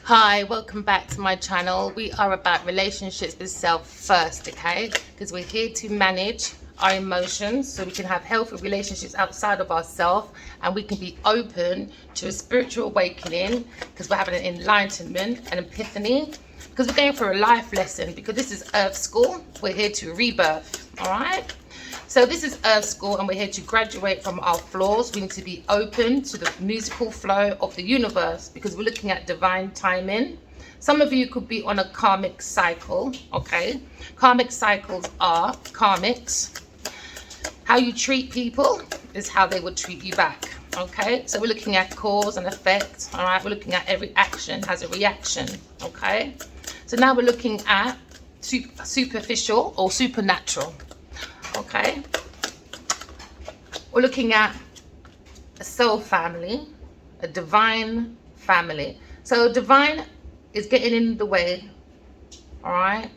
Hi, welcome back to my channel. We are about relationships with self first, okay? Because we're here to manage our emotions so we can have healthy relationships outside of ourselves, and we can be open to a spiritual awakening because we're having an enlightenment, an epiphany, because we're going for a life lesson, because this is Earth School. We're here to rebirth, all right? So this is Earth School, and we're here to graduate from our flaws. We need to be open to the musical flow of the universe because we're looking at divine timing. Some of you could be on a karmic cycle, okay? Karmic cycles are karmics. How you treat people is how they will treat you back, okay? So we're looking at cause and effect, all right? We're looking at every action has a reaction, okay? So now we're looking at superficial or supernatural. Okay, we're looking at a soul family, a divine family. So divine is getting in the way, all right,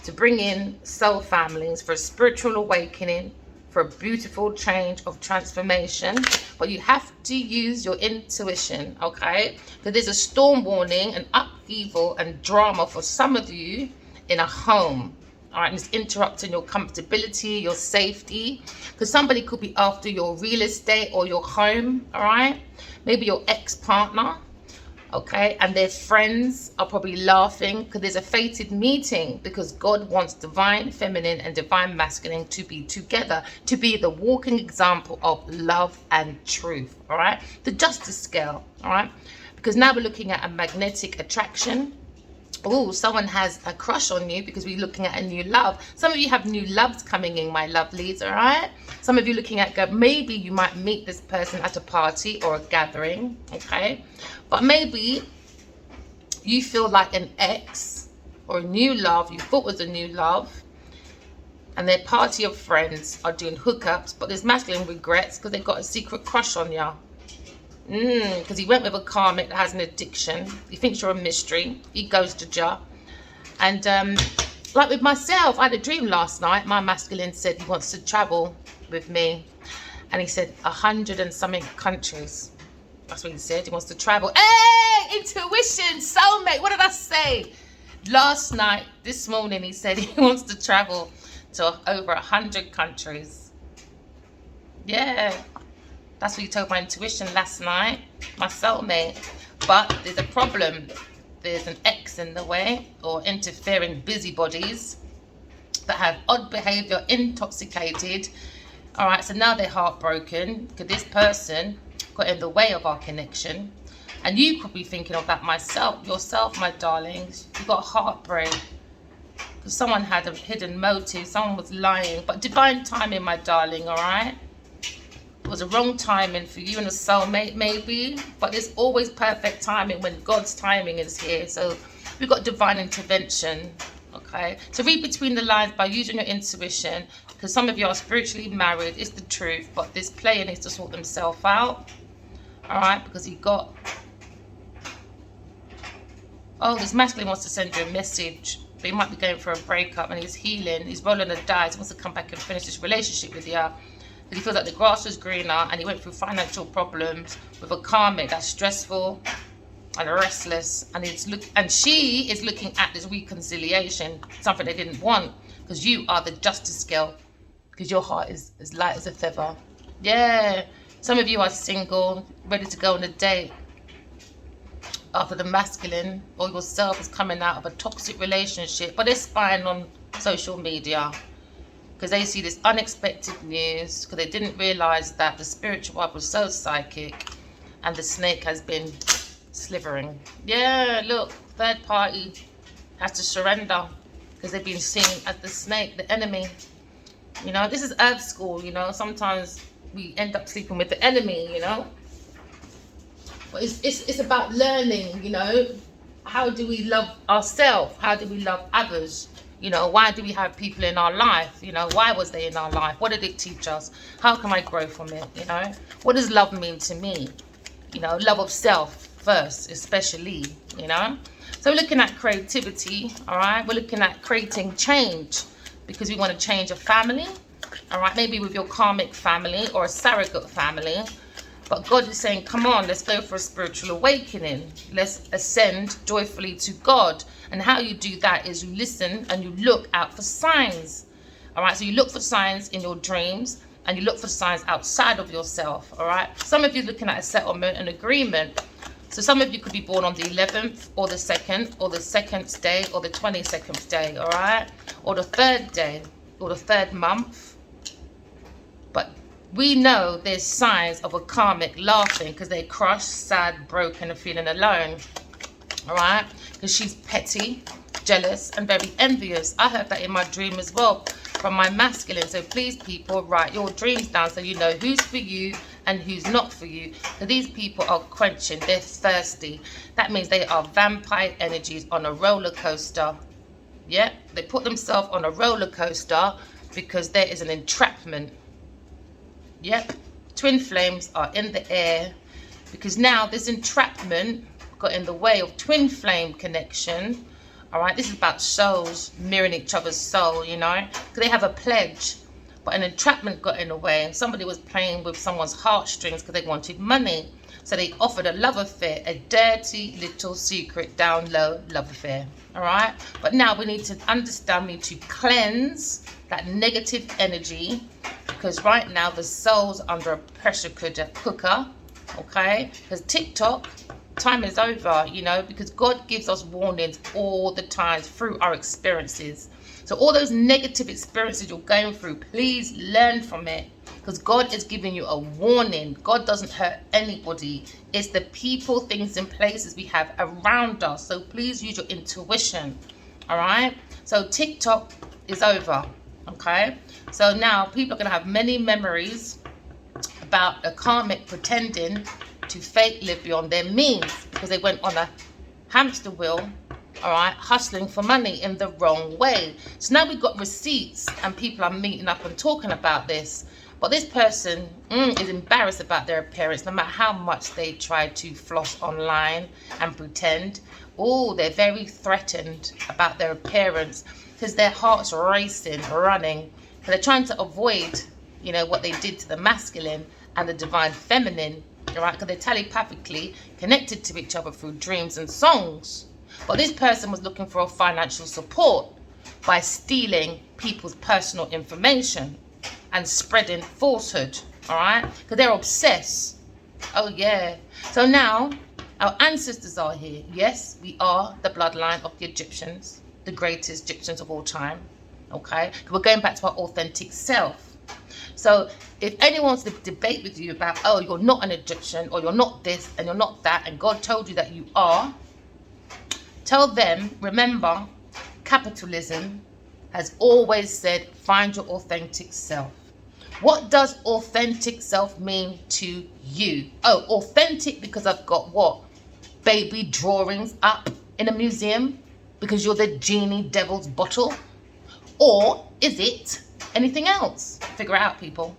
to bring in soul families for a spiritual awakening, for a beautiful change of transformation. But you have to use your intuition, okay? Because there's a storm warning, an upheaval and drama for some of you in a home. All right, and it's interrupting your comfortability, your safety, because somebody could be after your real estate or your home, all right? Maybe your ex-partner, okay? And their friends are probably laughing because there's a fated meeting, because God wants divine feminine and divine masculine to be together, to be the walking example of love and truth, all right? The justice scale, all right? Because now we're looking at a magnetic attraction. Oh, someone has a crush on you because we're looking at a new love. Some of you have new loves coming in, my lovelies, all right? Some of you looking at, maybe you might meet this person at a party or a gathering, okay? But maybe you feel like an ex or a new love you thought was a new love, and their party of friends are doing hookups, but there's masculine regrets because they've got a secret crush on you. Because he went with a karmic that has an addiction. He thinks you're a mystery. He goes to jail. And like with myself, I had a dream last night. My masculine said he wants to travel with me. And he said 100 and something countries. That's what he said. He wants to travel. Hey, intuition, soulmate. What did I say? Last night, this morning, he said he wants to travel to over 100 countries. Yeah. That's what you told my intuition last night, my soulmate. But there's a problem. There's an X in the way, or interfering busybodies that have odd behavior, intoxicated. All right, so now they're heartbroken because this person got in the way of our connection. And you could be thinking of that yourself, my darlings. You got heartbreak because someone had a hidden motive. Someone was lying. But divine timing, my darling, all right? It was a wrong timing for you and a soulmate, maybe, but there's always perfect timing when God's timing is here. So we've got divine intervention, okay? So read between the lines by using your intuition, because some of you are spiritually married. It's the truth, but this player needs to sort themselves out, all right? Because this masculine wants to send you a message, but he might be going for a breakup, and he's healing. He's rolling the dice. He wants to come back and finish this relationship with you. He feels like the grass was greener, and he went through financial problems with a karmic that's stressful and restless, and she is looking at this reconciliation, something they didn't want, because you are the justice scale, because your heart is as light as a feather. Yeah, some of you are single, ready to go on a date after the masculine or yourself is coming out of a toxic relationship, but they're spying on social media because they see this unexpected news, because they didn't realize that the spiritual wife was so psychic and the snake has been slithering. Yeah, look, third party has to surrender because they've been seen as the snake, the enemy. You know, this is Earth School, you know. Sometimes we end up sleeping with the enemy, you know. But it's about learning, you know. How do we love ourselves? How do we love others? You know, why do we have people in our life? You know, why was they in our life? What did it teach us? How can I grow from it? You know, what does love mean to me? You know, love of self first, especially, you know. So we're looking at creativity, all right? We're looking at creating change because we want to change a family, all right? Maybe with your karmic family or a surrogate family. But God is saying, come on, let's go for a spiritual awakening. Let's ascend joyfully to God. And how you do that is you listen and you look out for signs. All right, so you look for signs in your dreams and you look for signs outside of yourself. All right, some of you looking at a settlement and agreement. So some of you could be born on the 11th or the 2nd or the 2nd day or the 22nd day. All right, or the 3rd day or the 3rd month. But we know there's signs of a karmic laughing because they're crushed, sad, broken, and feeling alone. All right, because she's petty, jealous, and very envious. I heard that in my dream as well from my masculine. So please, people, write your dreams down so you know who's for you and who's not for you. So these people are quenching, they're thirsty. That means they are vampire energies on a roller coaster. Yeah, they put themselves on a roller coaster because there is an entrapment. Yep, twin flames are in the air because now this entrapment got in the way of twin flame connection. All right, this is about souls mirroring each other's soul, you know, because they have a pledge, but an entrapment got in the way and somebody was playing with someone's heartstrings because they wanted money. So they offered a love affair, a dirty little secret down low love affair. All right, but now we need to understand, we need to cleanse that negative energy because right now the soul's under a pressure cooker, okay, because TikTok, time is over, you know, because God gives us warnings all the time through our experiences. So all those negative experiences you're going through, please learn from it because God is giving you a warning. God doesn't hurt anybody. It's the people, things, and places we have around us. So please use your intuition. All right. So TikTok is over. Okay. So now people are going to have many memories about a karmic pretending to fake live beyond their means because they went on a hamster wheel, all right, hustling for money in the wrong way. So now we've got receipts and people are meeting up and talking about this. But this person is embarrassed about their appearance no matter how much they try to floss online and pretend. Oh, they're very threatened about their appearance because their heart's racing, running. So they're trying to avoid, you know, what they did to the masculine and the divine feminine. All right, because they're telepathically connected to each other through dreams and songs. But this person was looking for a financial support by stealing people's personal information and spreading falsehood. All right, because they're obsessed. Oh yeah. So now our ancestors are here. Yes, we are the bloodline of the Egyptians, the greatest Egyptians of all time. Okay, we're going back to our authentic self. So if anyone wants to debate with you about, oh, you're not an Egyptian or you're not this and you're not that and God told you that you are, tell them, remember, capitalism has always said, find your authentic self. What does authentic self mean to you? Oh, authentic because I've got what? Baby drawings up in a museum because you're the genie devil's bottle? Or is it anything else? Figure it out, people.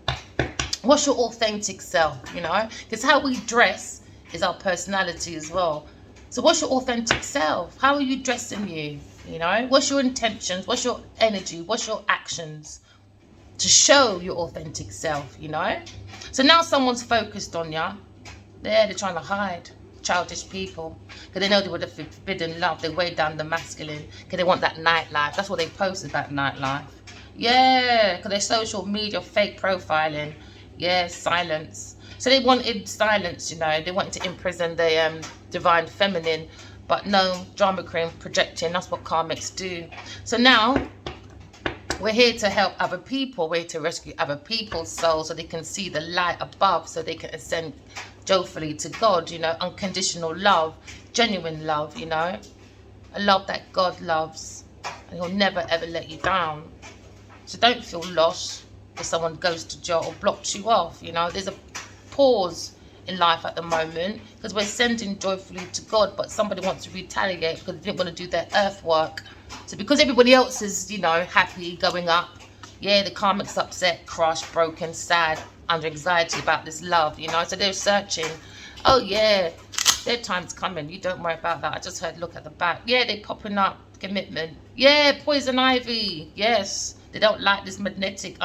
What's your authentic self, you know? Because how we dress is our personality as well. So what's your authentic self? How are you dressing you? You know, what's your intentions? What's your energy? What's your actions to show your authentic self, you know? So now someone's focused on you. They're trying to hide. Childish people. Because they know they would have forbidden love. They weigh down the masculine. Because they want that nightlife. That's what they post about nightlife. Yeah, because their social media fake profiling. Yeah, silence. So they wanted silence, you know. They wanted to imprison the divine feminine. But no, drama queen projecting. That's what karmics do. So now we're here to help other people. We're here to rescue other people's souls so they can see the light above, so they can ascend joyfully to God, you know, unconditional love, genuine love, you know, a love that God loves, and he'll never ever let you down. So don't feel lost if someone goes to jail or blocks you off, you know. There's a pause in life at the moment because we're sending joyfully to God, but somebody wants to retaliate because they didn't want to do their earth work. So because everybody else is, you know, happy, going up, yeah, the karmic's upset, crushed, broken, sad, under anxiety about this love, you know. So they're searching. Oh yeah, their time's coming. You don't worry about that. I just heard look at the back. Yeah, they're popping up. Commitment. Yeah, poison ivy. Yes, they don't like this magnetic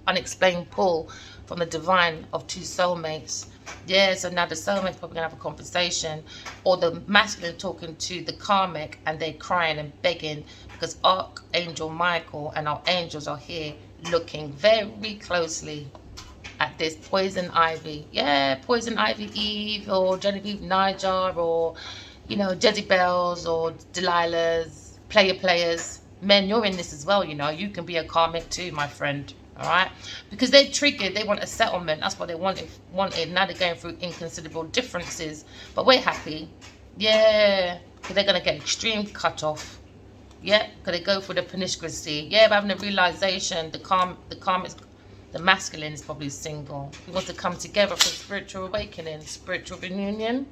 unexplained pull. from the divine of two soulmates. Yeah, so now the soulmate's probably gonna have a conversation, or the masculine talking to the karmic, and they're crying and begging because Archangel Michael and our angels are here looking very closely at this poison ivy. Yeah, poison ivy Eve, or Genevieve Niger, or Jezebels, or Delilahs, players. Men, you're in this as well. You can be a karmic too, my friend. All right, because they're triggered, they want a settlement. That's what they wanted. Now they're going through inconsiderable differences, but we're happy. Yeah, because they're gonna get extreme cut off. Yeah, because they go for the promiscuity. Yeah, but having a realization, the masculine is probably single. He wants to come together for spiritual awakening, spiritual reunion.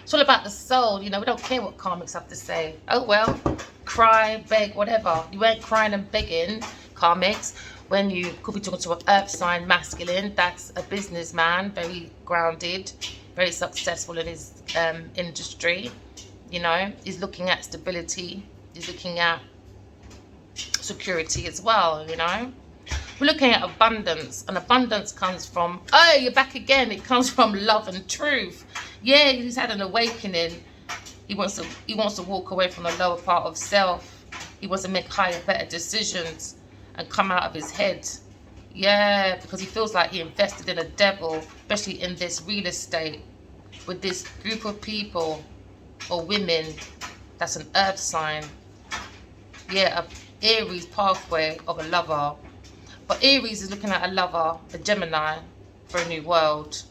It's all about the soul. We don't care what karmics have to say. Oh well, cry, beg, whatever. You ain't crying and begging, karmics, when you could be talking to an earth sign masculine. That's a businessman, very grounded, very successful in his industry. He's looking at stability. He's looking at security as well. We're looking at abundance, and abundance comes from, oh, you're back again. It comes from love and truth. Yeah, he's had an awakening. He wants to walk away from the lower part of self. He wants to make higher, better decisions and come out of his head. Yeah, because he feels like he invested in a devil, especially in this real estate with this group of people or women. That's an earth sign. Yeah, a Aries pathway of a lover. But Aries is looking at a lover, a Gemini, for a new world.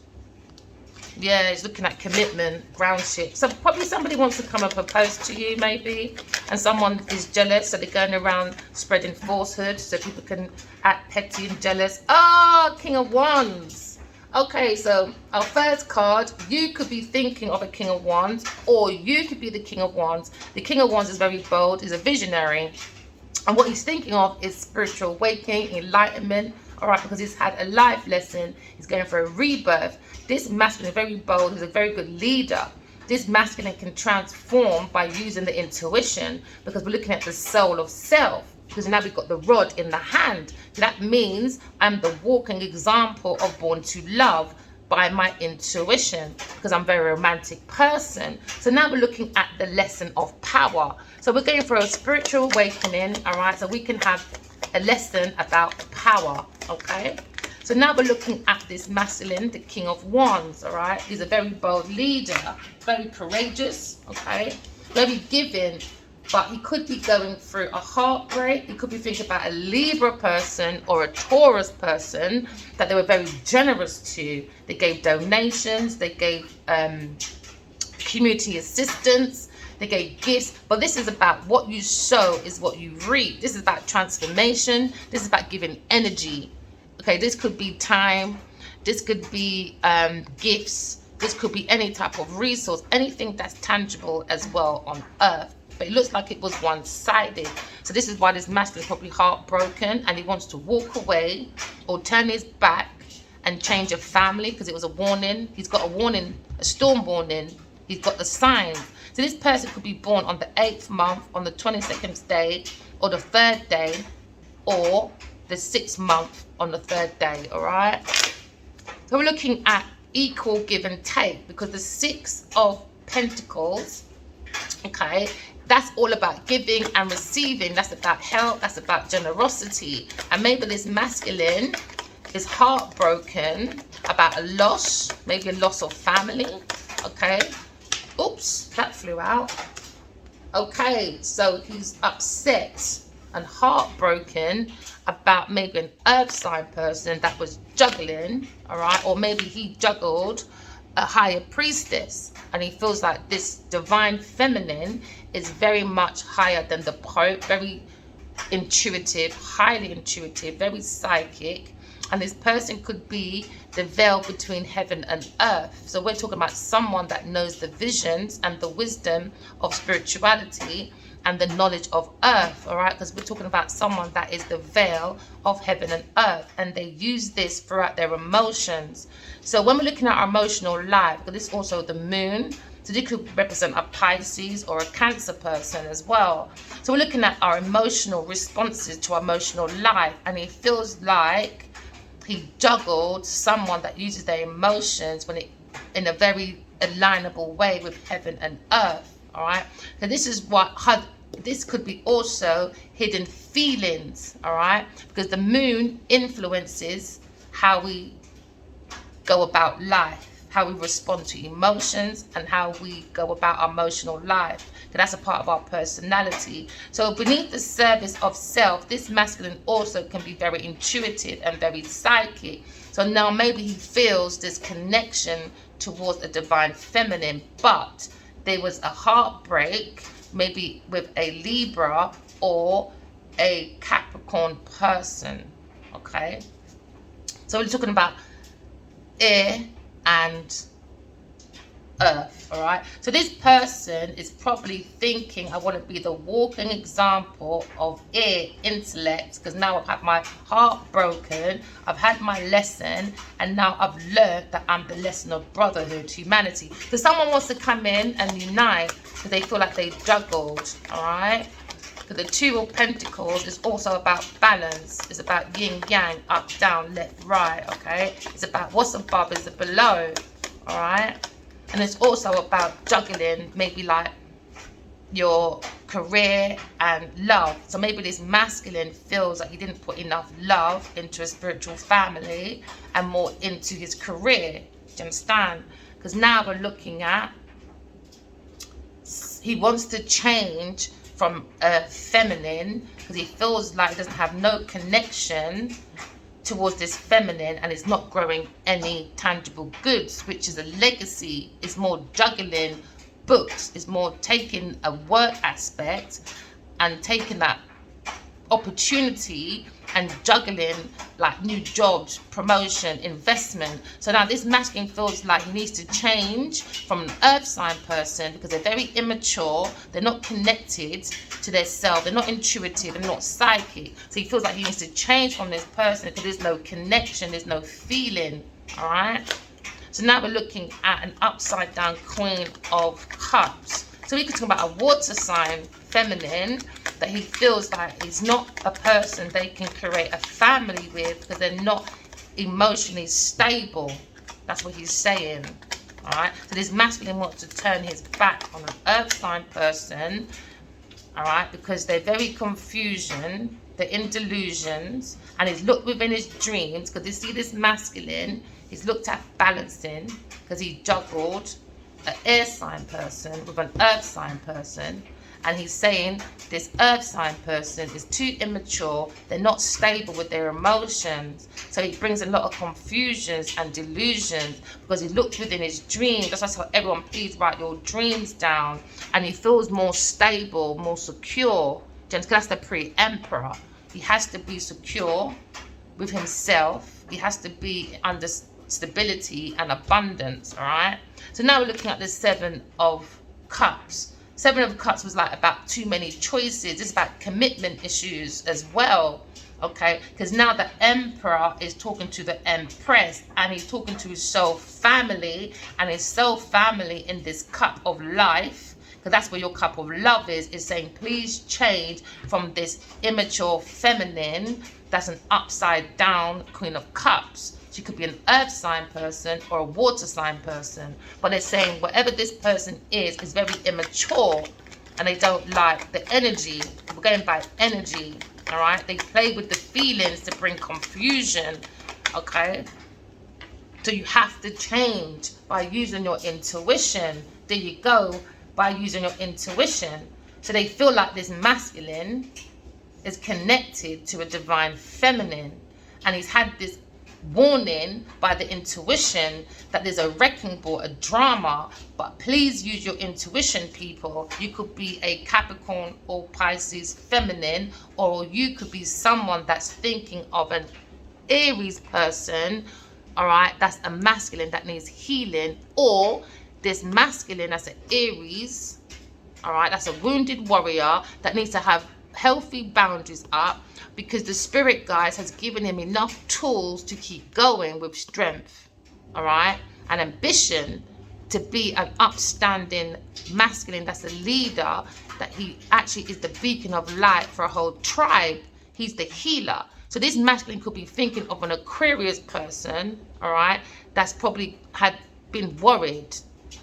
Yeah, he's looking at commitment, groundship. So probably somebody wants to come and propose to you, maybe, and someone is jealous, so they're going around spreading falsehood so people can act petty and jealous. Oh, King of Wands. Okay, so our first card, you could be thinking of a King of Wands, or you could be the King of Wands. The King of Wands is very bold, he's a visionary, and what he's thinking of is spiritual awakening, enlightenment. All right, because he's had a life lesson, he's going for a rebirth. This masculine is very bold, he's a very good leader. This masculine can transform by using the intuition, because we're looking at the soul of self, because now we've got the rod in the hand. That means I'm the walking example of born to love by my intuition, because I'm a very romantic person. So now we're looking at the lesson of power. So we're going for a spiritual awakening, all right, so we can have a lesson about power. Okay, so now we're looking at this masculine, the King of Wands. All right, he's a very bold leader, very courageous, okay, very giving, but he could be going through a heartbreak. He could be thinking about a Libra person or a Taurus person that they were very generous to. They gave donations, they gave community assistance, they gave gifts. But this is about what you sow is what you reap. This is about transformation. This is about giving energy. Okay, this could be time. This could be gifts. This could be any type of resource, anything that's tangible as well on earth. But it looks like it was one-sided. So this is why this masculine is probably heartbroken, and he wants to walk away or turn his back and change a family, because it was a warning. He's got a warning, a storm warning. He's got the signs. So this person could be born on the 8th month, on the 22nd day, or the 3rd day, or the 6th month on the 3rd day, all right? So we're looking at equal give and take, because the 6 of Pentacles, okay, that's all about giving and receiving. That's about help. That's about generosity. And maybe this masculine is heartbroken about a loss, maybe a loss of family, okay? Oops, that flew out. Okay, so he's upset and heartbroken about maybe an earth sign person that was juggling, all right? Or maybe he juggled a higher priestess, and he feels like this divine feminine is very much higher than the Pope, very intuitive, highly intuitive, very psychic. And this person could be the veil between heaven and earth. So we're talking about someone that knows the visions and the wisdom of spirituality and the knowledge of earth, all right? Because we're talking about someone that is the veil of heaven and earth, and they use this throughout their emotions. So when we're looking at our emotional life, because this is also the moon, so this could represent a Pisces or a Cancer person as well. So we're looking at our emotional responses to our emotional life, and it feels like he juggled someone that uses their emotions in a very alignable way with heaven and earth. All right. So this could be also hidden feelings. All right, because the moon influences how we go about life, how we respond to emotions, and how we go about our emotional life. So that's a part of our personality. So beneath the surface of self, this masculine also can be very intuitive and very psychic. So now maybe he feels this connection towards a divine feminine, but there was a heartbreak, maybe with a Libra or a Capricorn person. Okay, so we're talking about air and earth. All right, so this person is probably thinking, I want to be the walking example of air intellect, because now I've had my heart broken, I've had my lesson, and now I've learned that I'm the lesson of brotherhood, humanity. So someone wants to come in and unite because they feel like they juggled. All right, because the Two of Pentacles is also about balance. It's about yin yang, up down, left right. Okay, it's about what's above is the below. All right, and it's also about juggling, maybe like your career and love. So maybe this masculine feels like he didn't put enough love into a spiritual family and more into his career. Do you understand? Because now we're looking at, he wants to change from a feminine because he feels like he doesn't have no connection towards this feminine, and it's not growing any tangible goods, which is a legacy. It's more juggling books, it's more taking a work aspect and taking that opportunity and juggling like new jobs, promotion, investment. So now this masculine feels like he needs to change from an earth sign person because they're very immature, they're not connected to their self, they're not intuitive, they're not psychic. So he feels like he needs to change from this person because there's no connection, there's no feeling. All right, so now we're looking at an upside down Queen of Cups. So we could talk about a water sign feminine that he feels like is not a person they can create a family with because they're not emotionally stable. That's what he's saying. All right, so this masculine wants to turn his back on an earth sign person. All right, because they're very confusion, they're in delusions, and he's looked within his dreams because you see this masculine, he's looked at balancing because he juggled an air sign person with an earth sign person, and he's saying this earth sign person is too immature, they're not stable with their emotions, so he brings a lot of confusions and delusions because he looked within his dreams. That's why I tell everyone, please write your dreams down, and he feels more stable, more secure. That's the pre-emperor. He has to be secure with himself, he has to be under stability and abundance. All right, so now we're looking at the Seven of Cups. Seven of Cups was like about too many choices. It's about commitment issues as well. Okay, because now the Emperor is talking to the Empress, and he's talking to his soul family, and his soul family in this cup of life, because that's where your cup of love is saying, please change from this immature feminine that's an upside down Queen of Cups. She could be an earth sign person or a water sign person, but they're saying whatever this person is very immature, and they don't like the energy. We're going by energy. All right, they play with the feelings to bring confusion. Okay, so you have to change by using your intuition. There you go, by using your intuition. So they feel like this masculine is connected to a divine feminine, and he's had this warning by the intuition that there's a wrecking ball, a drama. But please use your intuition, people. You could be a Capricorn or Pisces feminine, or you could be someone that's thinking of an Aries person. All right, that's a masculine that needs healing, or this masculine that's an Aries. All right, that's a wounded warrior that needs to have healthy boundaries up, because the spirit guides has given him enough tools to keep going with strength, all right, and ambition to be an upstanding masculine that's a leader, that he actually is the beacon of light for a whole tribe. He's the healer. So this masculine could be thinking of an Aquarius person, all right, that's probably had been worried.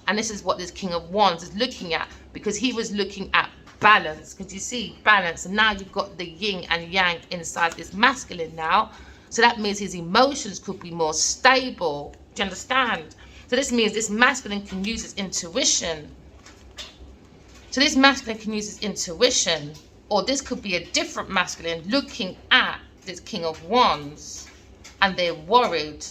And this is what this King of Wands is looking at, because he was looking at balance. Because you see balance, and now you've got the yin and yang inside this masculine now. So that means his emotions could be more stable. Do you understand? So this means this masculine can use his intuition. So this masculine can use his intuition. Or this could be a different masculine looking at this King of Wands, and they're worried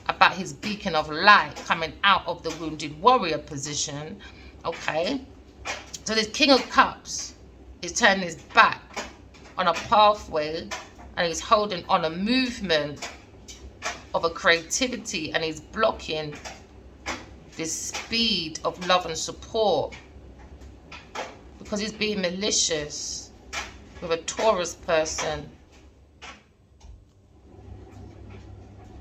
about his beacon of light coming out of the wounded warrior position. Okay, so this King of Cups is turning his back on a pathway, and he's holding on a movement of a creativity, and he's blocking this speed of love and support because he's being malicious with a Taurus person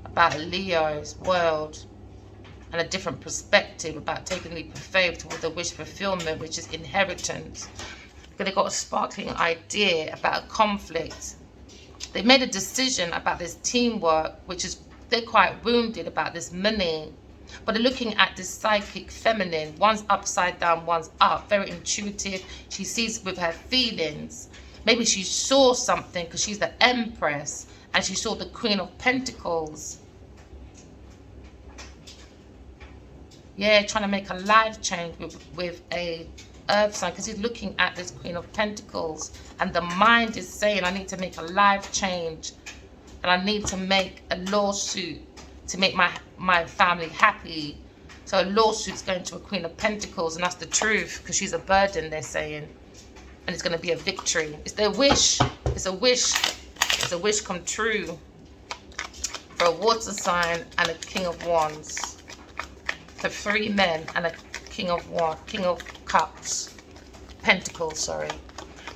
about Leo's world, and a different perspective about taking the leap of faith towards the wish fulfillment, which is inheritance. But they've got a sparkling idea about a conflict. They made a decision about this teamwork, which is, they're quite wounded about this money. But they're looking at this psychic feminine. One's upside down, one's up. Very intuitive. She sees with her feelings. Maybe she saw something because she's the Empress, and she saw the Queen of Pentacles. Yeah, trying to make a life change with a earth sign, because he's looking at this Queen of Pentacles, and the mind is saying, I need to make a life change, and I need to make a lawsuit to make my family happy. So a lawsuit's going to a Queen of Pentacles, and that's the truth, because she's a burden, they're saying, and it's going to be a victory. It's their wish. It's a wish. It's a wish come true for a water sign and a King of Wands. For 3 men and a King of Cups, Pentacles, sorry.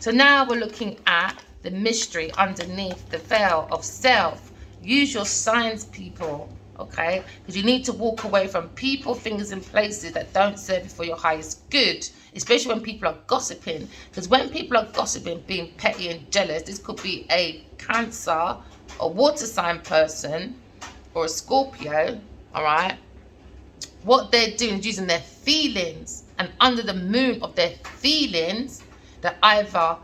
So now we're looking at the mystery underneath the veil of self. Use your signs, people, okay? Because you need to walk away from people, things, and places that don't serve you for your highest good, especially when people are gossiping. Because when people are gossiping, being petty and jealous, this could be a Cancer, a water sign person, or a Scorpio, all right? What they're doing is using their feelings, and under the moon of their feelings, they're either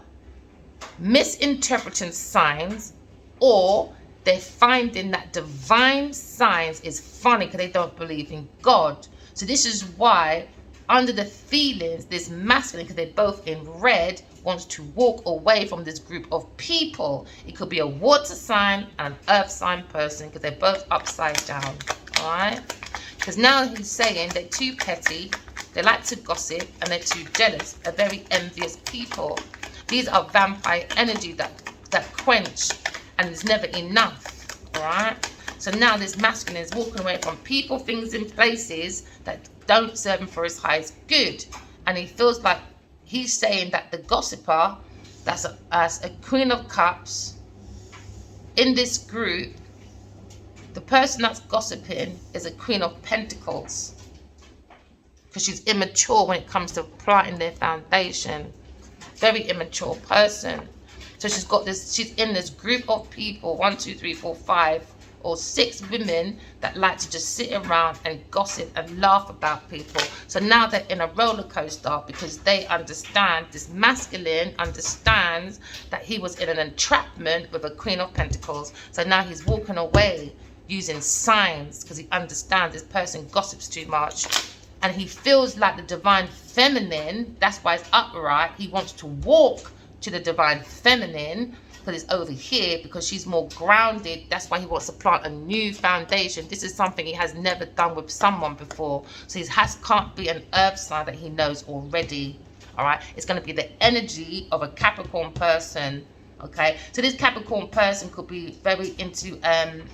misinterpreting signs, or they're finding that divine signs is funny because they don't believe in God. So this is why under the feelings, this masculine, because they're both in red, wants to walk away from this group of people. It could be a water sign and an earth sign person, because they're both upside down. All right? Because now he's saying they're too petty, they like to gossip, and they're too jealous. They're very envious people. These are vampire energy that quench, and it's never enough. All right? So now this masculine is walking away from people, things, and places that don't serve him for his highest good. And he feels like he's saying that the gossiper, that's a Queen of Cups, in this group, the person that's gossiping is a Queen of Pentacles, because she's immature when it comes to planting their foundation. Very immature person. So she's got this, she's in this group of people, 1, 2, 3, 4, 5, or 6 women that like to just sit around and gossip and laugh about people. So now they're in a roller coaster, because they understand, this masculine understands that he was in an entrapment with a Queen of Pentacles. So now he's walking away using signs, because he understands this person gossips too much, and he feels like the divine feminine. That's why it's upright. He wants to walk to the divine feminine, because it's over here, because she's more grounded. That's why he wants to plant a new foundation. This is something he has never done with someone before. So he can't be an earth sign that he knows already. All right, it's going to be the energy of a Capricorn person. Okay, so this Capricorn person could be very into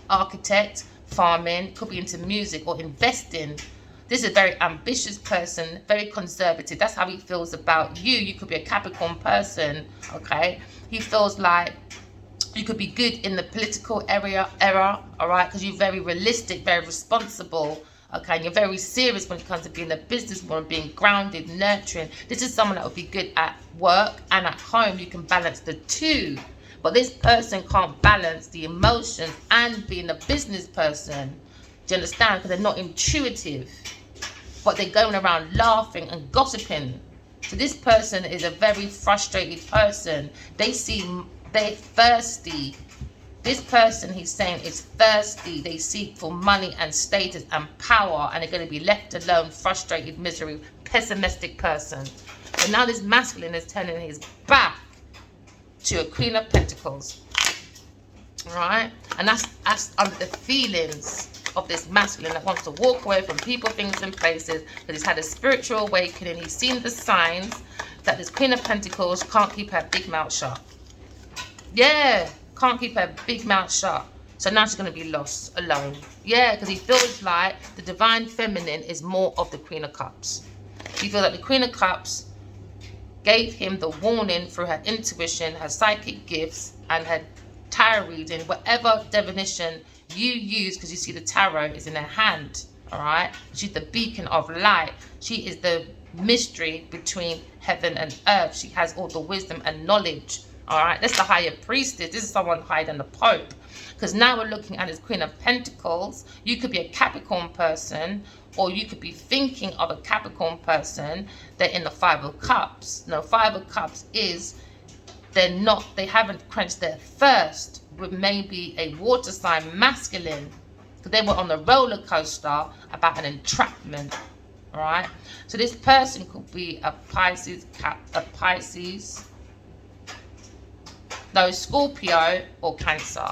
architect, farming, could be into music or investing. This is a very ambitious person, very conservative. That's how he feels about you. You could be a Capricorn person, okay? He feels like you could be good in the political era, all right? Because you're very realistic, very responsible, okay? And you're very serious when it comes to being a businesswoman, being grounded, nurturing. This is someone that would be good at work and at home. You can balance the two. But this person can't balance the emotions and being a business person. Do you understand? Because they're not intuitive, but they're going around laughing and gossiping. So this person is a very frustrated person. They're thirsty. This person, he's saying, is thirsty. They seek for money and status and power, and they're going to be left alone, frustrated, misery, pessimistic person. So now this masculine is turning his back to a Queen of Pentacles. Right? And that's under the feelings of this masculine that wants to walk away from people, things, and places, because he's had a spiritual awakening. He's seen the signs that this Queen of Pentacles can't keep her big mouth shut. Yeah, can't keep her big mouth shut. So now she's going to be lost, alone. Yeah, because he feels like the divine feminine is more of the Queen of Cups. He feels like the Queen of Cups gave him the warning through her intuition, her psychic gifts, and her tarot reading, whatever definition you use, because you see the tarot is in her hand. All right, she's the beacon of light. She is the mystery between heaven and earth. She has all the wisdom and knowledge. All right, that's the higher priestess. This is someone higher than the Pope, because now we're looking at this Queen of Pentacles. You could be a Capricorn person, or you could be thinking of a Capricorn person. They're in the Five of Cups. Now, Five of Cups is they haven't quenched their thirst with maybe a water sign masculine, because they were on the roller coaster about an entrapment. All right, so this person could be a Scorpio or Cancer.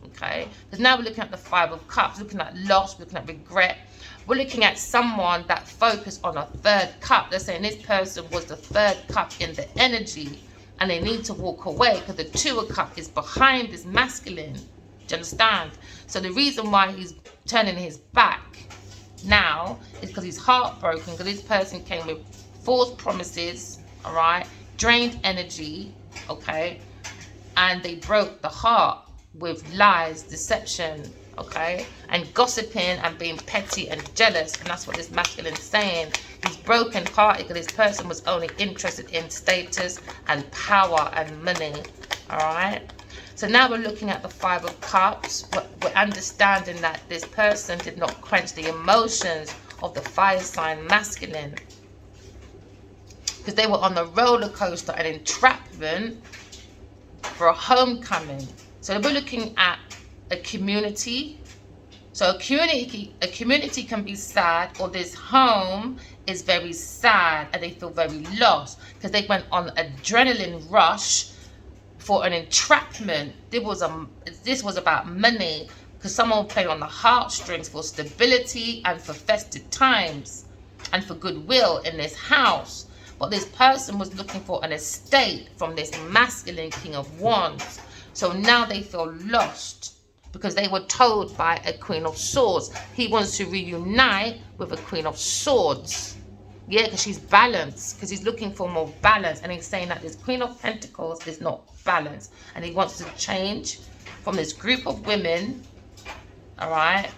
Okay, because now we're looking at the Five of Cups, looking at loss, looking at regret. We're looking at someone that focused on a third cup. They're saying this person was the third cup in the energy, and they need to walk away because the Two of Cups is behind this masculine. Do you understand? So the reason why he's turning his back now is because he's heartbroken, because this person came with false promises, all right, drained energy, okay, and they broke the heart with lies, deception, okay, and gossiping and being petty and jealous. And that's what this masculine is saying. He's broken hearted because this person was only interested in status and power and money. All right, so now we're looking at the Five of Cups. We're understanding that this person did not quench the emotions of the fire sign masculine, because they were on the roller coaster and entrapment for a homecoming. So we're looking at a community. So a community can be sad, or this home is very sad and they feel very lost because they went on adrenaline rush for an entrapment. This was about money, because someone played on the heartstrings for stability and for festive times and for goodwill in this house. But this person was looking for an estate from this masculine King of Wands. So now they feel lost because they were told by a Queen of Swords. He wants to reunite with a Queen of Swords. Yeah, because she's balanced, because he's looking for more balance. And he's saying that this Queen of Pentacles is not balanced. And he wants to change from this group of women, all right,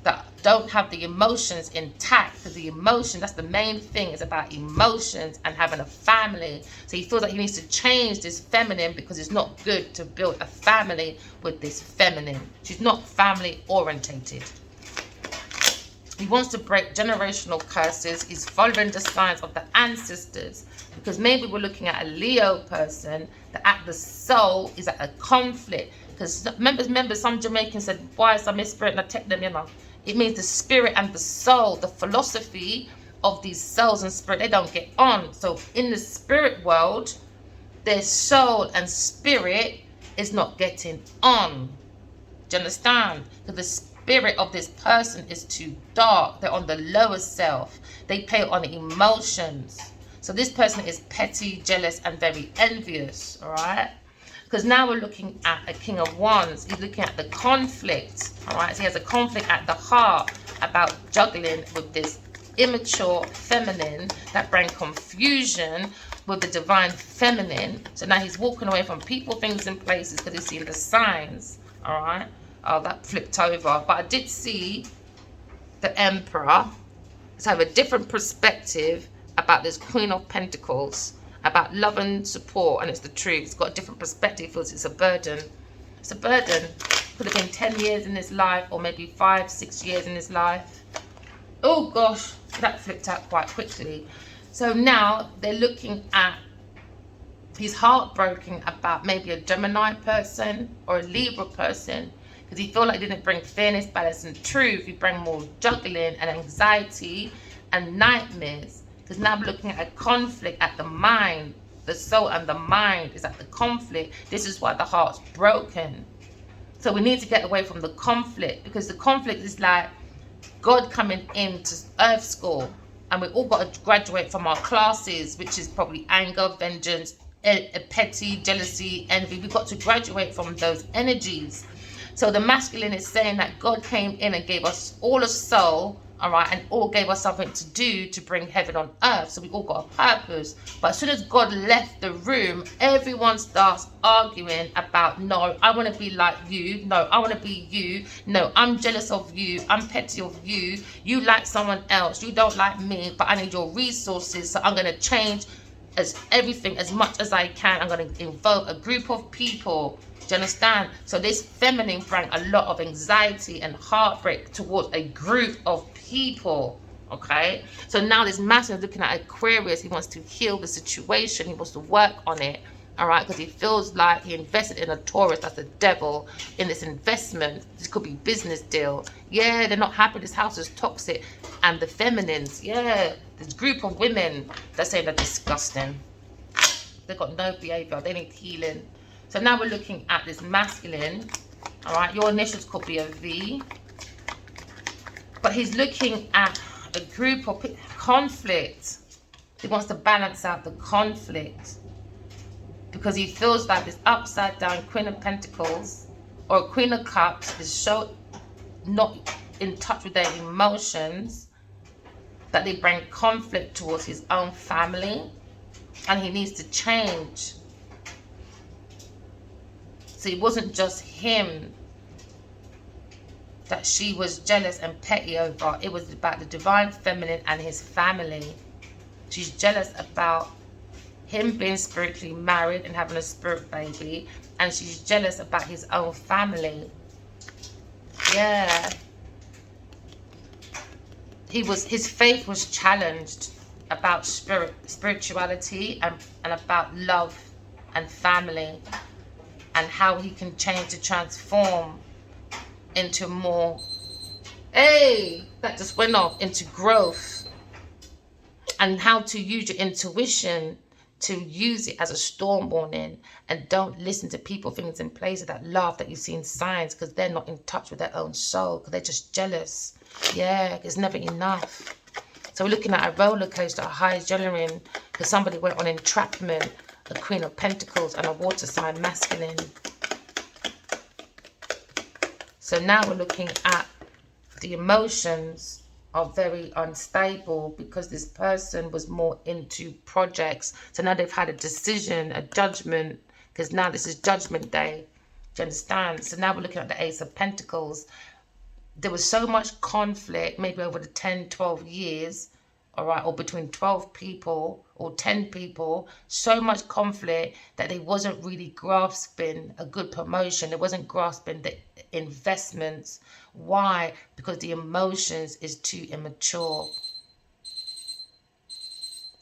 that don't have the emotions intact. Because the emotion, that's the main thing, is about emotions and having a family. So he feels like he needs to change this feminine, because it's not good to build a family with this feminine. She's not family orientated. He wants to break generational curses. He's following the signs of the ancestors, because maybe we're looking at a Leo person that at the soul is at a conflict. Because remember some Jamaicans said, why is my spirit not take them, you know? It means the spirit and the soul, the philosophy of these souls and spirit, they don't get on. So in the spirit world, their soul and spirit is not getting on. Do you understand? Because the spirit of this person is too dark. They're on the lower self. They play on emotions. So this person is petty, jealous, and very envious, all right? Because now we're looking at a King of Wands. He's looking at the conflict, all right? So he has a conflict at the heart about juggling with this immature feminine that brings confusion with the divine feminine. So now he's walking away from people, things, and places because he's seen the signs, all right? Oh, that flipped over. But I did see the Emperor. So I have a different perspective about this Queen of Pentacles about love and support, and it's the truth. It's got a different perspective. It feels it's a burden. It's a burden. Could have been 10 years in his life, or maybe 5, 6 years in his life. Oh gosh, that flipped out quite quickly. So now they're looking at, he's heartbroken about maybe a Gemini person or a Libra person, because he feel like he didn't bring fairness, balance, and truth. He bring more juggling and anxiety and nightmares. Because now we're looking at a conflict at the mind. The soul and the mind is at the conflict. This is why the heart's broken. So we need to get away from the conflict, because the conflict is like God coming into Earth School, and we all got to graduate from our classes, which is probably anger, vengeance, petty, jealousy, envy. We've got to graduate from those energies. So the masculine is saying that God came in and gave us all a soul, all right, and all gave us something to do to bring heaven on earth. So we all got a purpose. But as soon as God left the room, everyone starts arguing about, no, I want to be like you. No, I want to be you. No, I'm jealous of you. I'm petty of you. You like someone else. You don't like me, but I need your resources. So I'm going to change everything as much as I can. I'm going to invoke a group of people. Do you understand? So this feminine bring a lot of anxiety and heartbreak towards a group of people. Okay, so now this masculine is looking at Aquarius. He wants to heal the situation. He wants to work on it. All right, because he feels like he invested in a Taurus, that's the devil, in this investment. This could be business deal. Yeah, they're not happy. This house is toxic. And the feminines, yeah, this group of women, they're saying they're disgusting. They've got no behavior. They need healing. So now we're looking at this masculine. All right, your initials could be a V. But he's looking at a group of conflict. He wants to balance out the conflict, because he feels like this upside down Queen of Pentacles or Queen of Cups is so not in touch with their emotions that they bring conflict towards his own family, and he needs to change. So it wasn't just him that she was jealous and petty over. It was about the divine feminine and his family. She's jealous about him being spiritually married and having a spirit baby, and she's jealous about his own family. Yeah. His faith was challenged about spirituality and about love and family, and how he can change to transform into more, hey, that just went off, into growth, and how to use your intuition to use it as a storm warning, and don't listen to people, things, and places that laugh that you see in signs, because they're not in touch with their own soul, because they're just jealous. Yeah, it's never enough. So we're looking at a roller coaster, a high adrenaline, because somebody went on entrapment, a Queen of Pentacles and a water sign masculine. So now we're looking at the emotions are very unstable, because this person was more into projects. So now they've had a decision, a judgment, because now this is judgment day. Do you understand? So now we're looking at the Ace of Pentacles. There was so much conflict, maybe over the 10, 12 years, all right, or between 12 people or 10 people, so much conflict that they wasn't really grasping a good promotion. They wasn't grasping the investments. Why? Because the emotions is too immature.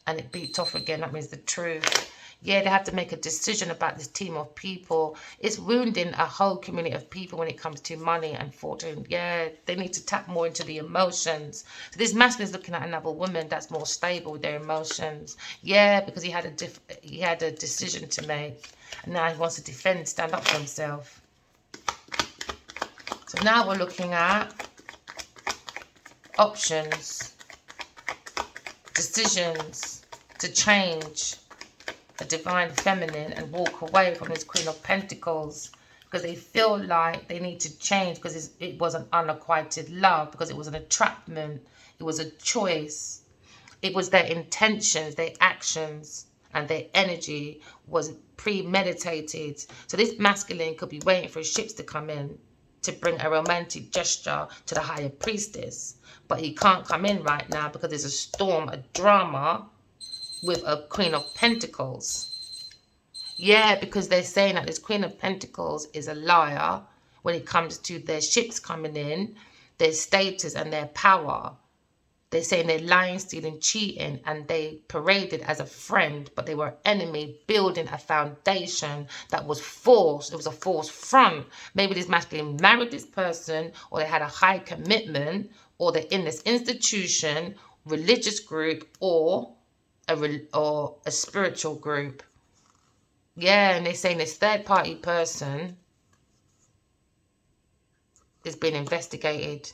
And it beats off again. That means the truth. Yeah, they have to make a decision about this team of people. It's wounding a whole community of people when it comes to money and fortune. Yeah, they need to tap more into the emotions. So this masculine is looking at another woman that's more stable with their emotions. Yeah, because he had a decision to make, and now he wants to defend, stand up for himself. So now we're looking at options, decisions to change the divine feminine and walk away from this Queen of Pentacles, because they feel like they need to change, because it was an unrequited love, because it was an entrapment, it was a choice, it was their intentions, their actions, and their energy was premeditated. So this masculine could be waiting for ships to come in to bring a romantic gesture to the higher priestess, but he can't come in right now because there's a storm, a drama with a Queen of Pentacles. Yeah, because they're saying that this Queen of Pentacles is a liar when it comes to their ships coming in, their status and their power. They're saying they're lying, stealing, cheating, and they paraded as a friend, but they were enemy, building a foundation that was forced. It was a forced front. Maybe this masculine married this person, or they had a high commitment, or they're in this institution, religious group, or a spiritual group. Yeah, and they're saying this third party person is being investigated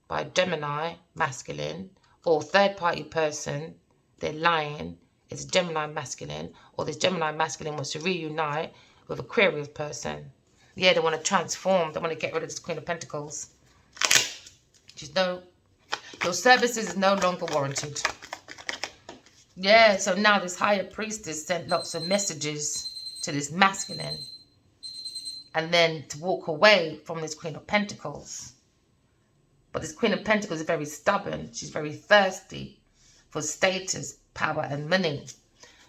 by Gemini masculine, or third party person, they're lying, it's Gemini masculine, or this Gemini masculine wants to reunite with Aquarius person. Yeah, they want to transform, they want to get rid of this Queen of Pentacles. Just know your services is no longer warranted. Yeah, so now this higher priestess sent lots of messages to this masculine, and then to walk away from this Queen of Pentacles. But this Queen of Pentacles is very stubborn. She's very thirsty for status, power, and money.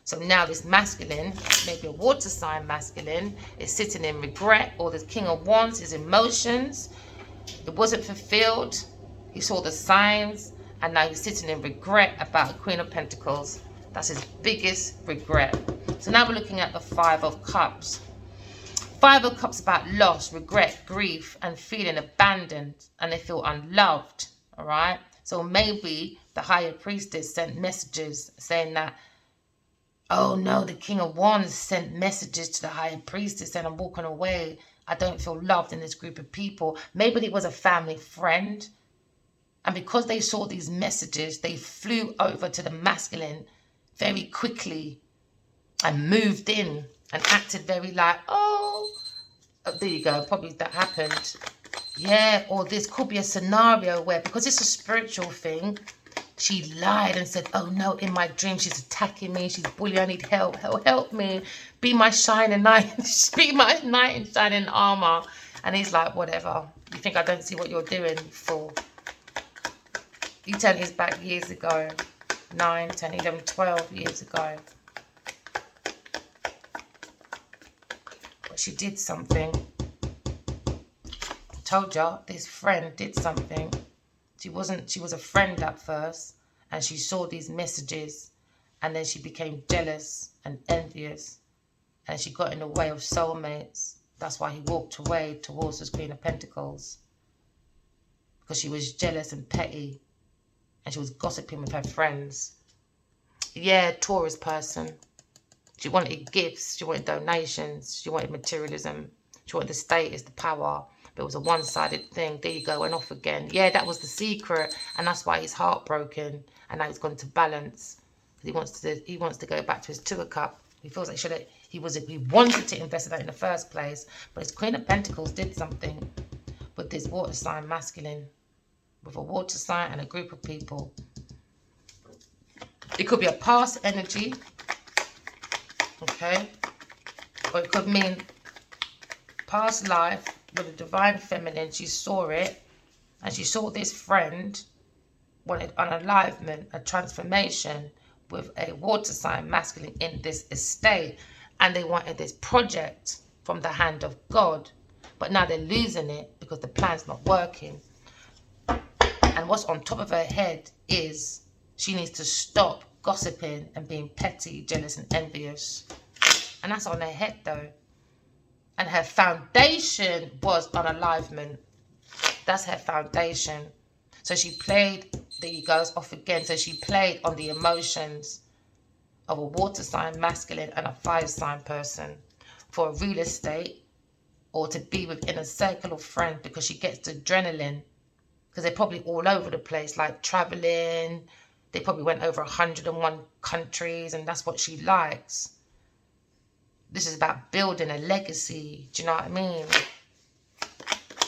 So now this masculine, maybe a water sign masculine, is sitting in regret. Or this King of Wands, his emotions, it wasn't fulfilled. He saw the signs, and now he's sitting in regret about Queen of Pentacles. That's his biggest regret. So now we're looking at the Five of Cups. Five of Cups about loss, regret, grief, and feeling abandoned, and they feel unloved, all right? So maybe the higher priestess sent messages saying that, oh no, the King of Wands sent messages to the higher priestess saying, I'm walking away. I don't feel loved in this group of people. Maybe it was a family friend. And because they saw these messages, they flew over to the masculine very quickly and moved in and acted very like, oh, there you go, probably that happened. Yeah, or this could be a scenario where, because it's a spiritual thing, she lied and said, oh no, in my dream she's attacking me, she's bullying, I need help, help me, be my shining knight, be my knight in shining armor. And he's like, whatever, you think I don't see what you're doing, you fool. He turned his back years ago, 9, 10, 11, 12 years ago. But she did something. I told you, this friend did something. She was a friend at first, and she saw these messages, and then she became jealous and envious, and she got in the way of soulmates. That's why he walked away towards this Queen of Pentacles, because she was jealous and petty, and she was gossiping with her friends. Yeah, Taurus person. She wanted gifts, she wanted donations, she wanted materialism, she wanted the status, the power. But it was a one-sided thing. There you go, and off again. Yeah, that was the secret, and that's why he's heartbroken, and now he's gone to balance. He wants to go back to his Two of Cups. He feels like he wanted to invest in that in the first place, but his Queen of Pentacles did something with this water sign masculine, with a water sign and a group of people. It could be a past energy, okay, or it could mean past life with a divine feminine. She saw it, and she saw this friend wanted an alignment, a transformation with a water sign masculine in this estate, and they wanted this project from the hand of God, but now they're losing it because the plan's not working. And what's on top of her head is she needs to stop gossiping and being petty, jealous, and envious. And that's on her head though. And her foundation was on alignment. That's her foundation. So she played, there you go, it's off again. So she played on the emotions of a water sign masculine and a fire sign person for real estate, or to be within a circle of friends, because she gets the adrenaline, because they're probably all over the place, like traveling. They probably went over 101 countries, and that's what she likes. This is about building a legacy. Do you know what I mean?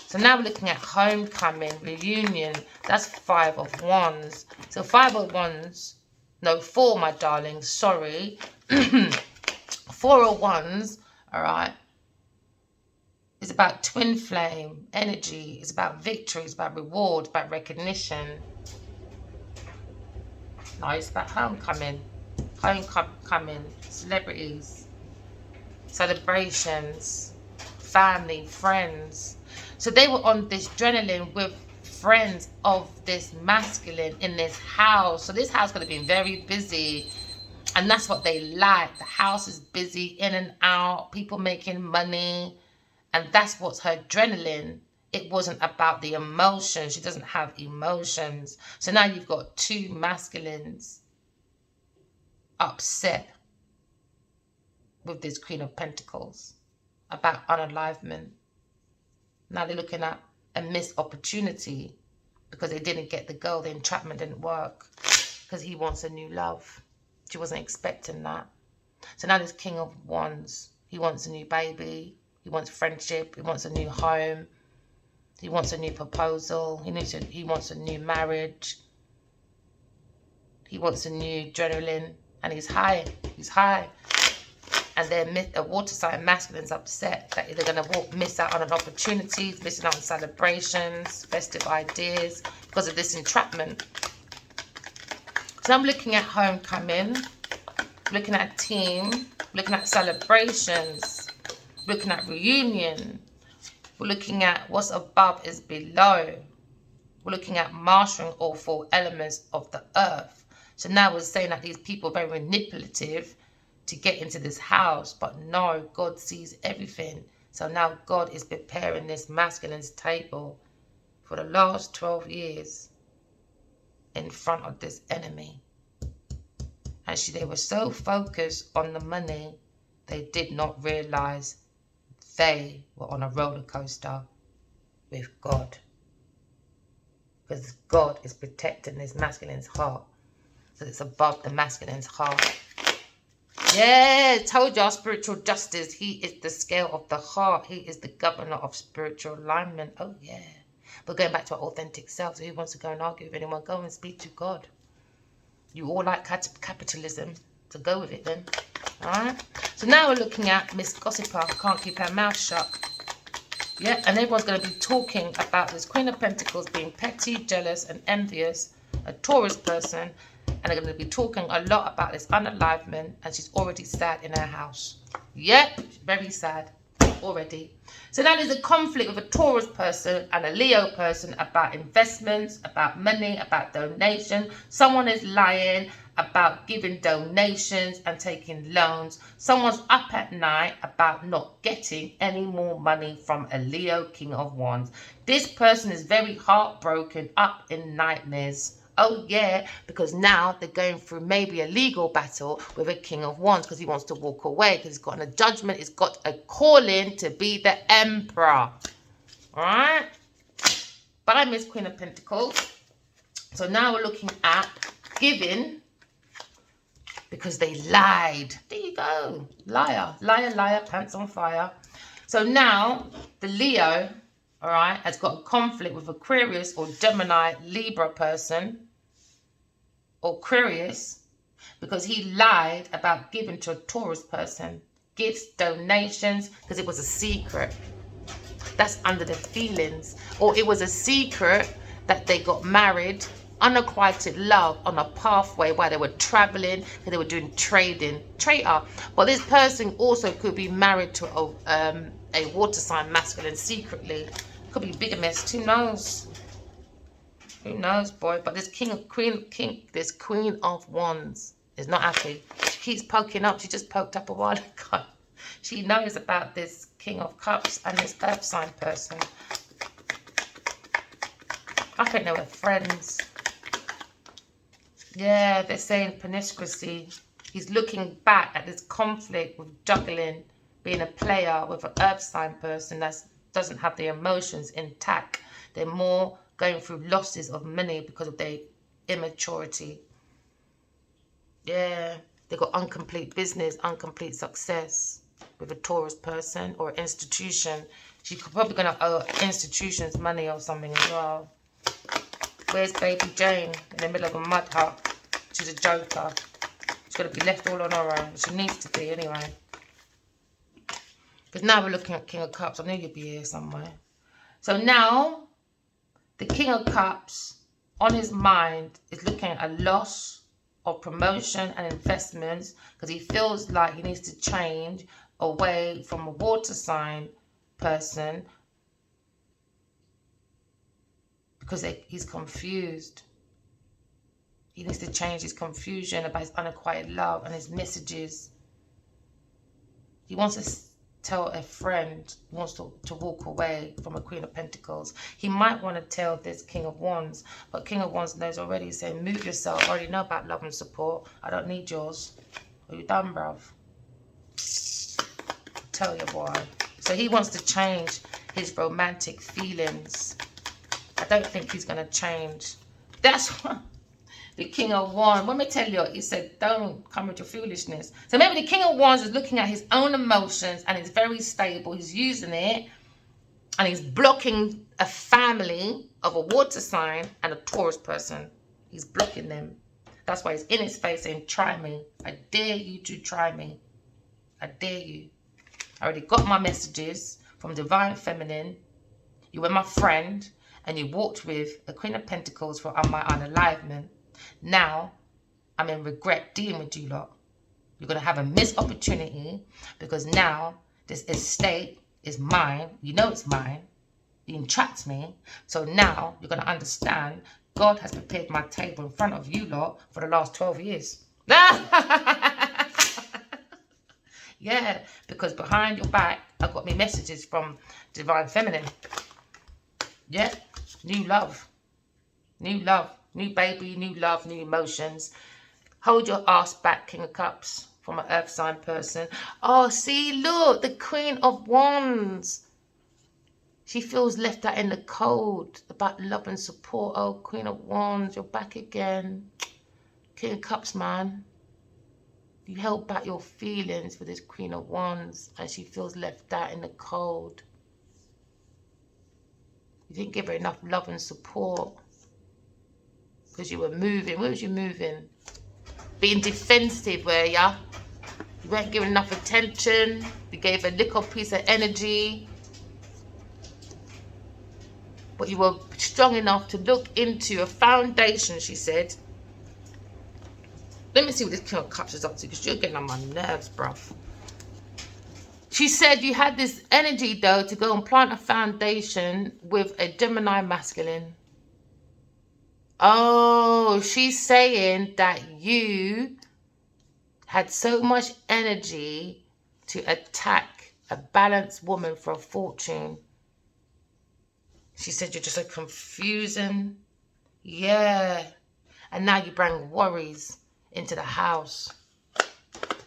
So now we're looking at homecoming, reunion. That's Five of Wands. So Five of Wands, no, 4, my darling, sorry. 4 of Wands, all right. It's about twin flame energy. It's about victory. It's about reward, about recognition. No, it's about homecoming. Homecoming, celebrities, celebrations, family, friends. So they were on this adrenaline with friends of this masculine in this house. So this house could have been very busy. And that's what they like. The house is busy, in and out, people making money. And that's what's her adrenaline. It wasn't about the emotions. She doesn't have emotions. So now you've got two masculines upset with this Queen of Pentacles about unalivement. Now they're looking at a missed opportunity because they didn't get the girl. The entrapment didn't work because he wants a new love. She wasn't expecting that. So now this King of Wands, he wants a new baby. He wants friendship. He wants a new home. He wants a new proposal. He wants a new marriage. He wants a new adrenaline. And he's high. He's high. And then a water sign masculine's upset that they're going to miss out on an opportunity, missing out on celebrations, festive ideas because of this entrapment. So I'm looking at homecoming, looking at team, looking at celebrations, looking at reunion. We're looking at what's above is below. We're looking at mastering all four elements of the earth. So now we're saying that these people are very manipulative to get into this house. But no, God sees everything. So now God is preparing this masculine's table for the last 12 years in front of this enemy. Actually, they were so focused on the money, they did not realize they were on a roller coaster with God. Because God is protecting this masculine's heart. So it's above the masculine's heart. Yeah, told y'all spiritual justice. He is the scale of the heart. He is the governor of spiritual alignment. Oh, yeah. But going back to our authentic self, so who wants to go and argue with anyone? Go and speak to God. You all like capitalism, so go with it then. All right? So now we're looking at Miss Gossiper, who can't keep her mouth shut. Yeah, and everyone's going to be talking about this Queen of Pentacles being petty, jealous, and envious, a Taurus person, and they're going to be talking a lot about this unalivement, and she's already sad in her house. Yep, very sad already. So now there's a conflict with a Taurus person and a Leo person about investments, about money, about donation. Someone is lying about giving donations and taking loans. Someone's up at night about not getting any more money from a Leo King of Wands. This person is very heartbroken, up in nightmares. Oh yeah, because now they're going through maybe a legal battle with a King of Wands because he wants to walk away because he's got a judgment. He's got a calling to be the Emperor. Alright? But I miss Queen of Pentacles. So now we're looking at giving because they lied. There you go. Liar. Liar, liar, pants on fire. So now the Leo, alright, has got a conflict with Aquarius or Gemini Libra person. Or Aquarius, because he lied about giving to a Taurus person. Gifts, donations, because it was a secret. That's under the feelings. Or it was a secret that they got married, unrequited love on a pathway while they were traveling, because they were doing trading. Traitor. But this person also could be married to a water sign masculine secretly. Could be bigamist, who knows? Who knows, boy? But this this Queen of Wands is not happy. She keeps poking up. She just poked up a while ago. She knows about this King of Cups and this Earth sign person. I think they were friends. Yeah, they're saying promiscuity. He's looking back at this conflict with juggling, being a player with an Earth sign person that doesn't have the emotions intact. They're more going through losses of money because of their immaturity. Yeah, they got incomplete business, incomplete success with a Taurus person or institution. She's probably going to owe institutions money or something as well. Where's baby Jane? In the middle of a mud hut. She's a joker. She's going to be left all on her own. She needs to be anyway. Because now we're looking at King of Cups. I knew you'd be here somewhere. So now the King of Cups, on his mind, is looking at a loss, of promotion and investments because he feels like he needs to change away from a water sign person because he's confused. He needs to change his confusion about his unacquired love and his messages. He wants to tell a friend, he wants to walk away from a Queen of Pentacles. He might want to tell this King of Wands, but King of Wands knows already. He's saying, move yourself. I already know about love and support. I don't need yours. Are you done, bruv? Tell you, boy. So he wants to change his romantic feelings. I don't think he's going to change. That's what the King of Wands, let me tell you, he said, don't come with your foolishness. So maybe the King of Wands is looking at his own emotions and he's very stable. He's using it and he's blocking a family of a water sign and a Taurus person. He's blocking them. That's why he's in his face saying, try me. I dare you to try me. I dare you. I already got my messages from Divine Feminine. You were my friend and you walked with a Queen of Pentacles for my unalivement. Now, I'm in regret dealing with you lot. You're going to have a missed opportunity because now this estate is mine. You know it's mine. You entrapped me. So now you're going to understand God has prepared my table in front of you lot for the last 12 years. Yeah, because behind your back, I got me messages from Divine Feminine. Yeah, new love. New love. New baby, new love, new emotions. Hold your ass back, King of Cups, from an earth sign person. Oh, see, look, the Queen of Wands. She feels left out in the cold about love and support. Oh, Queen of Wands, you're back again. King of Cups, man. You held back your feelings for this Queen of Wands and she feels left out in the cold. You didn't give her enough love and support. Because you were moving. Where was you moving? Being defensive, were ya? You weren't giving enough attention. You gave a little piece of energy. But you were strong enough to look into a foundation, she said. Let me see what this King of Cups is up to because you're getting on my nerves, bruv. She said you had this energy, though, to go and plant a foundation with a Gemini masculine. Oh, she's saying that you had so much energy to attack a balanced woman for a fortune. She said you're just so confusing. Yeah. And now you bring worries into the house.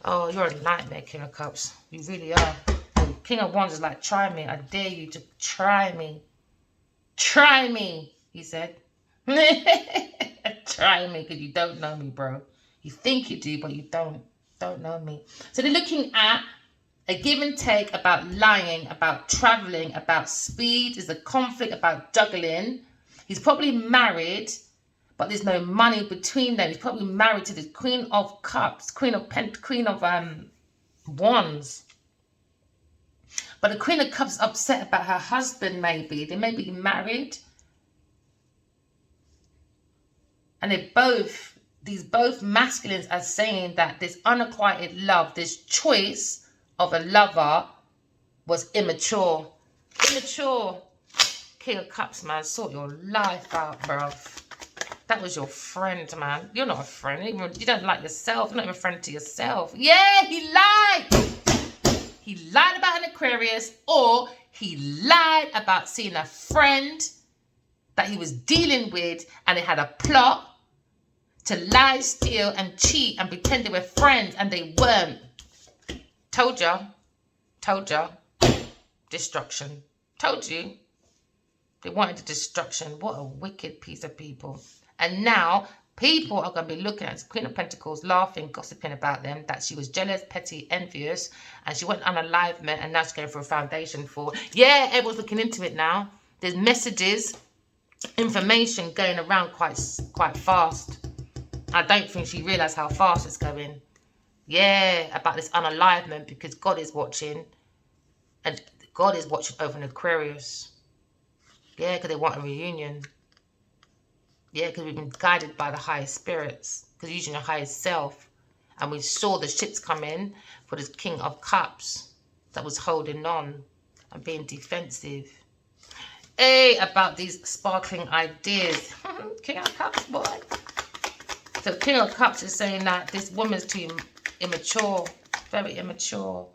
Oh, you're a nightmare, King of Cups. You really are. And King of Wands is like, try me. I dare you to try me. Try me, he said. Try me because you don't know me, bro. You think you do, but you don't know me. So they're looking at a give and take about lying, about traveling, about speed. There's a conflict about juggling. He's probably married, but there's no money between them. He's probably married to the Queen of Cups, Queen of Wands. But the Queen of Cups is upset about her husband, maybe. They may be married. And these both masculines are saying that this unacquired love, this choice of a lover was immature. Immature. King of Cups, man, sort your life out, bruv. That was your friend, man. You're not a friend. You don't like yourself. You're not even a friend to yourself. Yeah, he lied. He lied about an Aquarius, or he lied about seeing a friend that he was dealing with and they had a plot to lie, steal, and cheat and pretend they were friends and they weren't. Told ya. Told ya. Destruction. Told you. They wanted the destruction. What a wicked piece of people. And now people are going to be looking at Queen of Pentacles, laughing, gossiping about them, that she was jealous, petty, envious, and she went unalivement and now she's going for a foundation for. Yeah, everyone's looking into it now. There's messages, information going around quite fast. I don't think she realised how fast it's going. Yeah, about this unalivement because God is watching. And God is watching over an Aquarius. Yeah, because they want a reunion. Yeah, because we've been guided by the highest spirits, because you're using your highest self. And we saw the shits come in for this King of Cups that was holding on and being defensive. Hey, about these sparkling ideas. King of Cups, boy. So King of Cups is saying that this woman's too immature, very immature.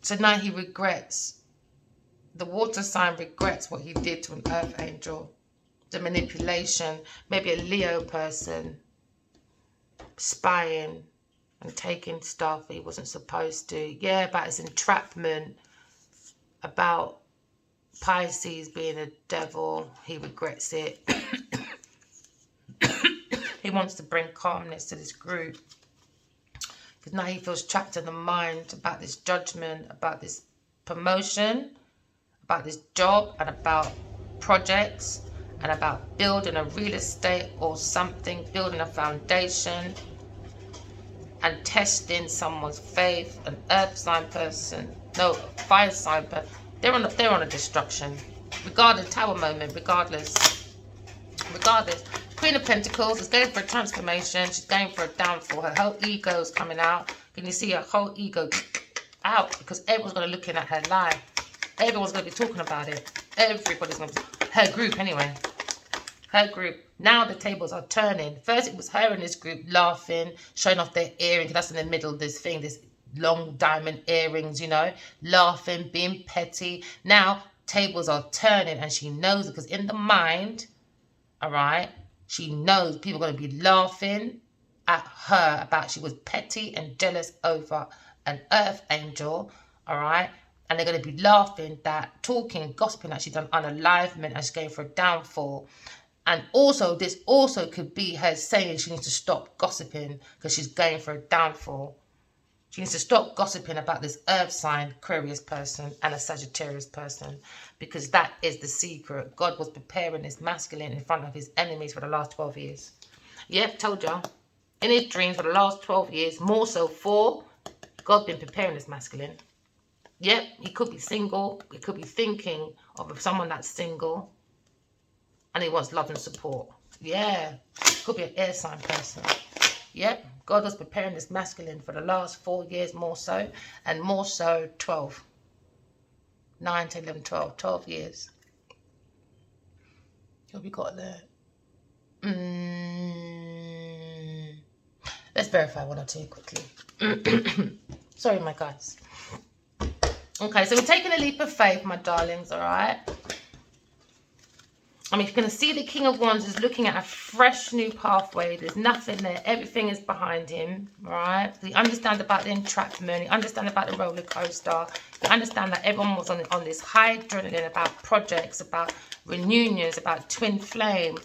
So now he regrets. The water sign regrets what he did to an earth angel. The manipulation, maybe a Leo person, spying and taking stuff he wasn't supposed to. Yeah, about his entrapment, about Pisces being a devil. He regrets it. He wants to bring calmness to this group. Because now he feels trapped in the mind about this judgment, about this promotion, about this job, and about projects, and about building a real estate or something, building a foundation, and testing someone's faith. An earth sign person, no, fire sign person. They're on a destruction. Regardless, tower moment, regardless. Queen of Pentacles is going for a transformation. She's going for a downfall. Her whole ego is coming out. Can you see her whole ego out? Because everyone's going to be looking at her life. Everyone's going to be talking about it. Everybody's going to be... Her group, anyway. Her group. Now the tables are turning. First, it was her in this group laughing, showing off their earrings. That's in the middle of this thing, this long diamond earrings, you know. Laughing, being petty. Now, tables are turning, and she knows it. Because in the mind, all right, she knows people are going to be laughing at her about she was petty and jealous over an earth angel, all right? And they're going to be laughing, that talking, gossiping that she's done unalivement and she's going for a downfall. And also, this also could be her saying she needs to stop gossiping because she's going for a downfall. She needs to stop gossiping about this earth sign, Aquarius person and a Sagittarius person, because that is the secret. God was preparing this masculine in front of his enemies for the last 12 years. Yep, told y'all. In his dreams for the last 12 years, more so for God been preparing this masculine. Yep, he could be single. He could be thinking of someone that's single and he wants love and support. Yeah, could be an air sign person. Yep, God was preparing this masculine for the last 4 years more so, and more so 12. 9 to 11, 12 years. What have we got there? Let's verify one or two quickly. Sorry, my guys. Okay, so we're taking a leap of faith, my darlings, all right? I mean, you're going to see the King of Wands is looking at a fresh new pathway. There's nothing there. Everything is behind him, right? He understands about the entrapment. He understands about the roller coaster. He understands that everyone was on this high adrenaline about projects, about reunions, about twin flame.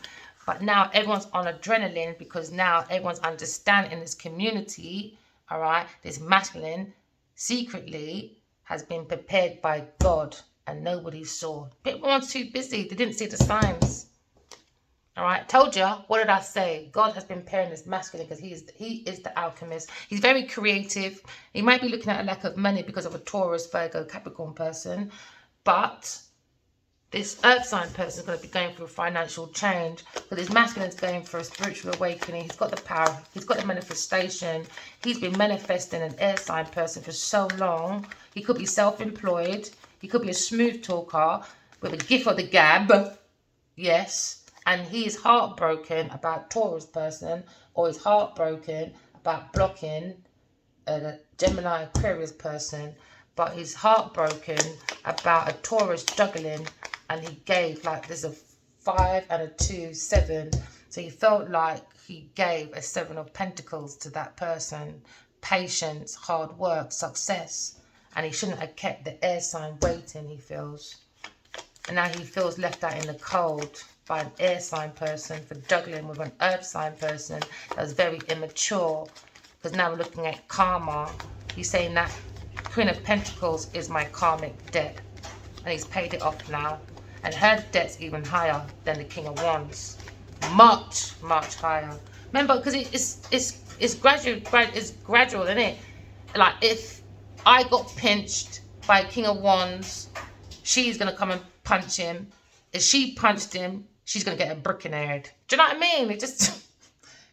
But now everyone's on adrenaline because now everyone's understanding this community, all right? This masculine secretly has been prepared by God. And nobody saw. Everyone's too busy. They didn't see the signs. All right. Told you. What did I say? God has been pairing this masculine because he is the alchemist. He's very creative. He might be looking at a lack of money because of a Taurus, Virgo, Capricorn person. But this earth sign person is going to be going through financial change. But this masculine is going for a spiritual awakening. He's got the power. He's got the manifestation. He's been manifesting an air sign person for so long. He could be self-employed. He could be a smooth talker with a gift of the gab. Yes. And he is heartbroken about Taurus person, or he's heartbroken about blocking a Gemini Aquarius person. But he's heartbroken about a Taurus juggling, and he gave, like, there's a 5 and a 2, 7. So he felt like he gave a 7 of Pentacles to that person. Patience, hard work, success. And he shouldn't have kept the air sign waiting, he feels. And now he feels left out in the cold by an air sign person for juggling with an earth sign person that was very immature. Because now we're looking at karma. He's saying that Queen of Pentacles is my karmic debt. And he's paid it off now. And her debt's even higher than the King of Wands. Much, much higher. Remember, because it's gradual, isn't it? Like, if I got pinched by King of Wands, she's going to come and punch him. If she punched him, she's going to get a brick in her head. Do you know what I mean?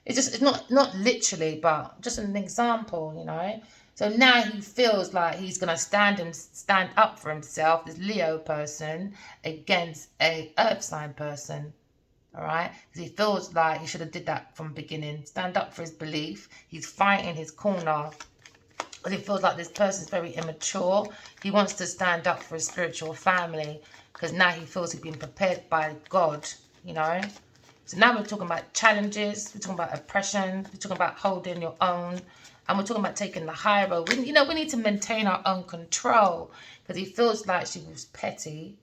It's not literally, but just an example, you know. So now he feels like he's going to stand up for himself, this Leo person, against a earth sign person. All right, because he feels like he should have did that from the beginning. Stand up for his belief. He's fighting his corner because he feels like this person's very immature. He wants to stand up for his spiritual family because now he feels he's been prepared by God, you know. So now we're talking about challenges, we're talking about oppression, we're talking about holding your own, and we're talking about taking the high road. We need to maintain our own control because he feels like she was petty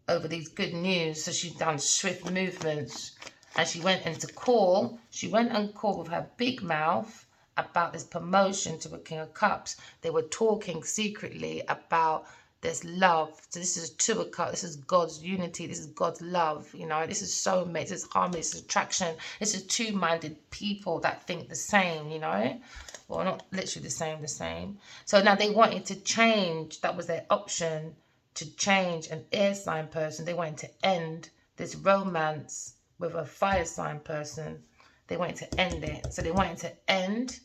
over these good news. So she's done swift movements and she went into call. She went and called with her big mouth about this promotion to the King of Cups. They were talking secretly about this love. So this is a Two of Cups. This is God's unity. This is God's love. You know, this is soulmate. This is harmony. This is attraction. This is two-minded people that think the same, you know. Well, not literally the same. So now they wanted to change. That was their option, to change an air sign person. They wanted to end this romance with a fire sign person. They wanted to end it. So they wanted to end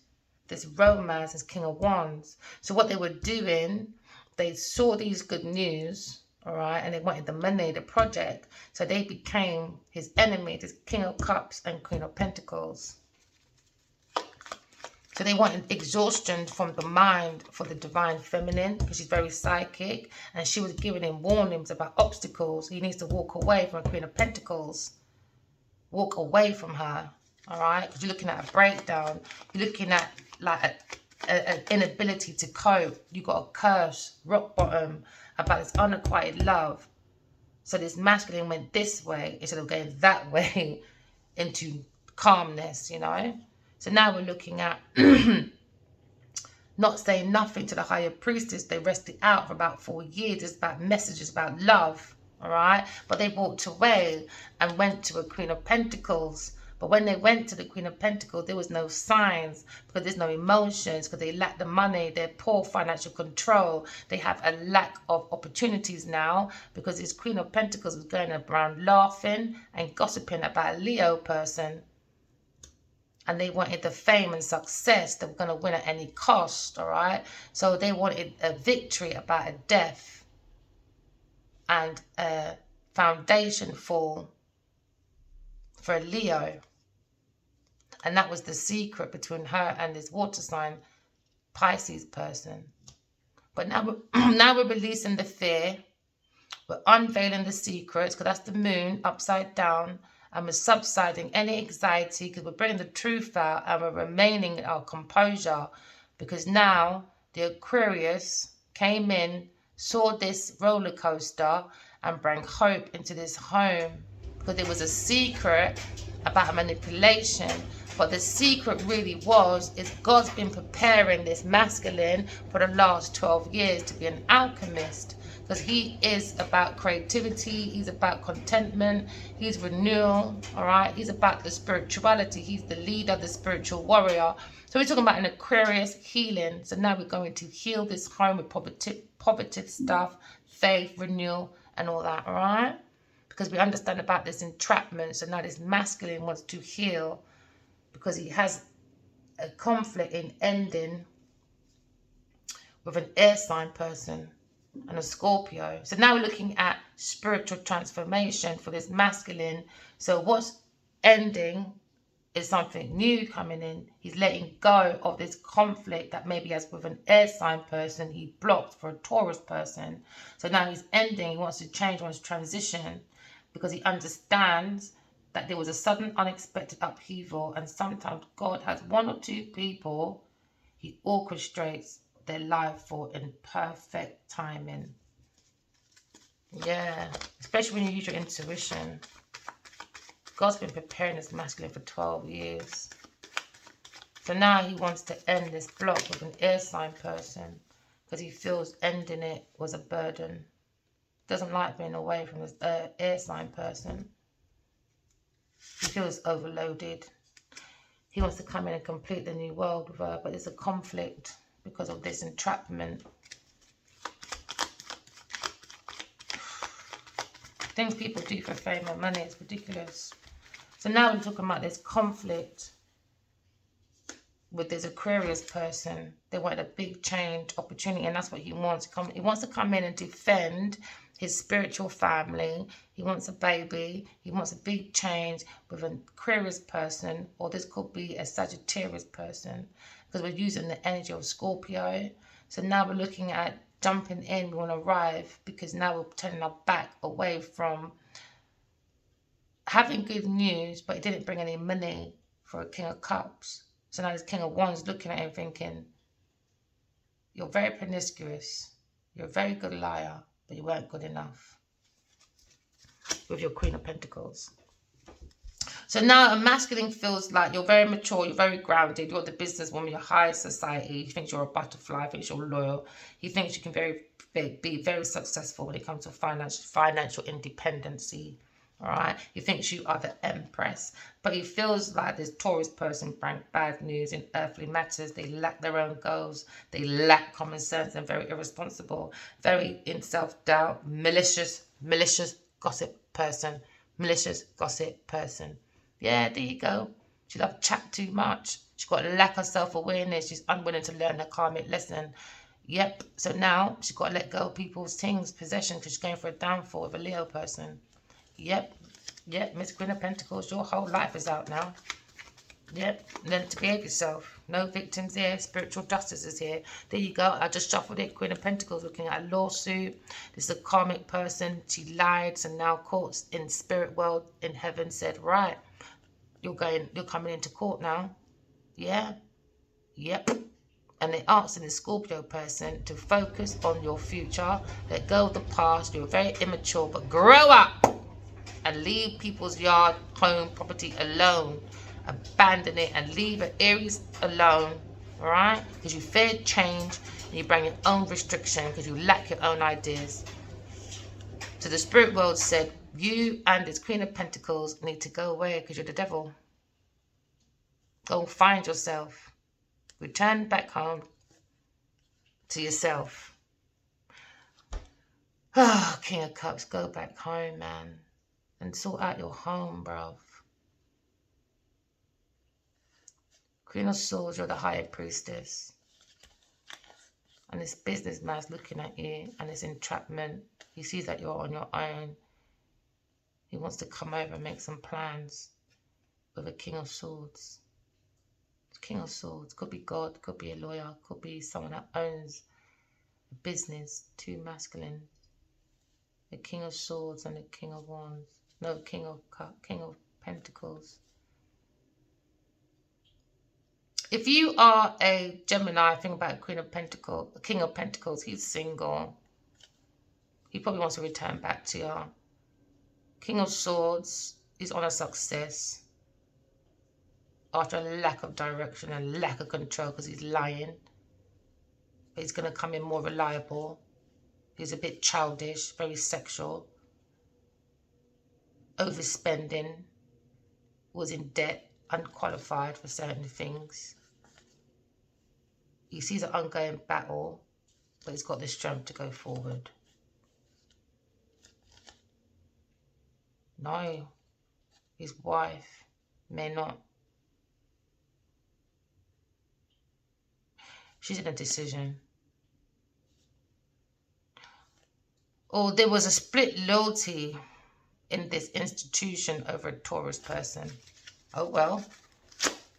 this romance as King of Wands. So what they were doing, they saw these good news, all right, and they wanted the money, the project. So they became his enemy, this King of Cups and Queen of Pentacles. So they wanted exhaustion from the mind for the divine feminine because she's very psychic. And she was giving him warnings about obstacles. He needs to walk away from a Queen of Pentacles. Walk away from her, all right? Because you're looking at a breakdown. You're looking at like an inability to cope. You got a curse, rock bottom, about this unacquired love. So this masculine went this way instead of going that way into calmness, you know? So now we're looking at not saying nothing to the higher priestess. They rested out for about 4 years. It's about messages about love, all right? But they walked away and went to a Queen of Pentacles. But when they went to the Queen of Pentacles, there was no signs because there's no emotions, because they lack the money, they're poor financial control. They have a lack of opportunities now because this Queen of Pentacles was going around laughing and gossiping about a Leo person. And they wanted the fame and success. They were going to win at any cost, all right? So they wanted a victory about a death and a foundation fall for a Leo. And that was the secret between her and this water sign Pisces person. But now we're releasing the fear. We're unveiling the secrets because that's the moon upside down. And we're subsiding any anxiety because we're bringing the truth out and we're remaining in our composure because now the Aquarius came in, saw this roller coaster and brought hope into this home because there was a secret about a manipulation. But the secret really is God's been preparing this masculine for the last 12 years to be an alchemist. Because he is about creativity, he's about contentment, he's renewal, all right? He's about the spirituality, he's the leader, the spiritual warrior. So we're talking about an Aquarius healing. So now we're going to heal this home with positive stuff, faith, renewal, and all that, all right? Because we understand about this entrapment. So now this masculine wants to heal because he has a conflict in ending with an air sign person and a Scorpio. So now we're looking at spiritual transformation for this masculine. So what's ending is something new coming in. He's letting go of this conflict that maybe has with an air sign person he blocked for a Taurus person. So now he's ending. He wants to change, wants to transition because he understands that there was a sudden unexpected upheaval, and sometimes God has 1 or 2 people he orchestrates their life for in perfect timing. Yeah, especially when you use your intuition. God's been preparing this masculine for 12 years. So now he wants to end this block with an air sign person because he feels ending it was a burden. Doesn't like being away from this air sign person. He feels overloaded. He wants to come in and complete the new world with her, but there's a conflict because of this entrapment. Things people do for fame or money, it's ridiculous. So now we're talking about this conflict with this Aquarius person. They want a big change, opportunity, and that's what he wants. He wants to come in and defend his spiritual family. He wants a baby. He wants a big change with an Aquarius person, or this could be a Sagittarius person, because we're using the energy of Scorpio. So now we're looking at jumping in. We want to arrive, because now we're turning our back away from having good news, but it didn't bring any money for a King of Cups. So now this King of Wands looking at him thinking, you're very promiscuous, you're a very good liar, but you weren't good enough, with your Queen of Pentacles. So now a masculine feels like you're very mature, you're very grounded, you're the businesswoman, you're high society, he thinks you're a butterfly, he thinks you're loyal, he thinks you can be very successful when it comes to financial independency. All right, he thinks you are the Empress, but he feels like this Taurus person bring bad news in earthly matters. They lack their own goals, they lack common sense, and very irresponsible, very in self-doubt, malicious gossip person, Yeah, there you go. She loves chat too much. She's got a lack of self-awareness. She's unwilling to learn her karmic lesson. Yep, so now she's got to let go of people's things, possession, because she's going for a downfall with a Leo person. Yep, Miss Queen of Pentacles, your whole life is out now. Yep, learn to behave yourself. No victims here, spiritual justice is here. There you go, I just shuffled it. Queen of Pentacles looking at a lawsuit. This is a karmic person. She lied, so now courts in spirit world, in heaven said, right, you're coming into court now. Yeah, yep. And they asking the Scorpio person to focus on your future. Let go of the past. You're very immature, but grow up. And leave people's yard, home, property alone. Abandon it and leave an Aries alone. Alright? Because you fear change and you bring your own restriction because you lack your own ideas. So the spirit world said, you and this Queen of Pentacles need to go away because you're the devil. Go find yourself. Return back home to yourself. Oh, King of Cups, go back home, man. And sort out your home, bruv. Queen of Swords, you're the High Priestess. And this businessman's looking at you, and this entrapment. He sees that you're on your own. He wants to come over and make some plans with a King of Swords. King of Swords could be God, could be a lawyer, could be someone that owns a business. Too masculine. The King of Swords and the King of Wands. No, King of Pentacles. If you are a Gemini, think about King of Pentacles, he's single. He probably wants to return back to you. King of Swords is on a success after a lack of direction and lack of control because he's lying. But he's going to come in more reliable. He's a bit childish, very sexual. Overspending, was in debt, unqualified for certain things. He sees an ongoing battle, but he's got the strength to go forward. No, his wife may not. She's in a decision. Or there was a split loyalty in this institution over a Taurus person. Oh well,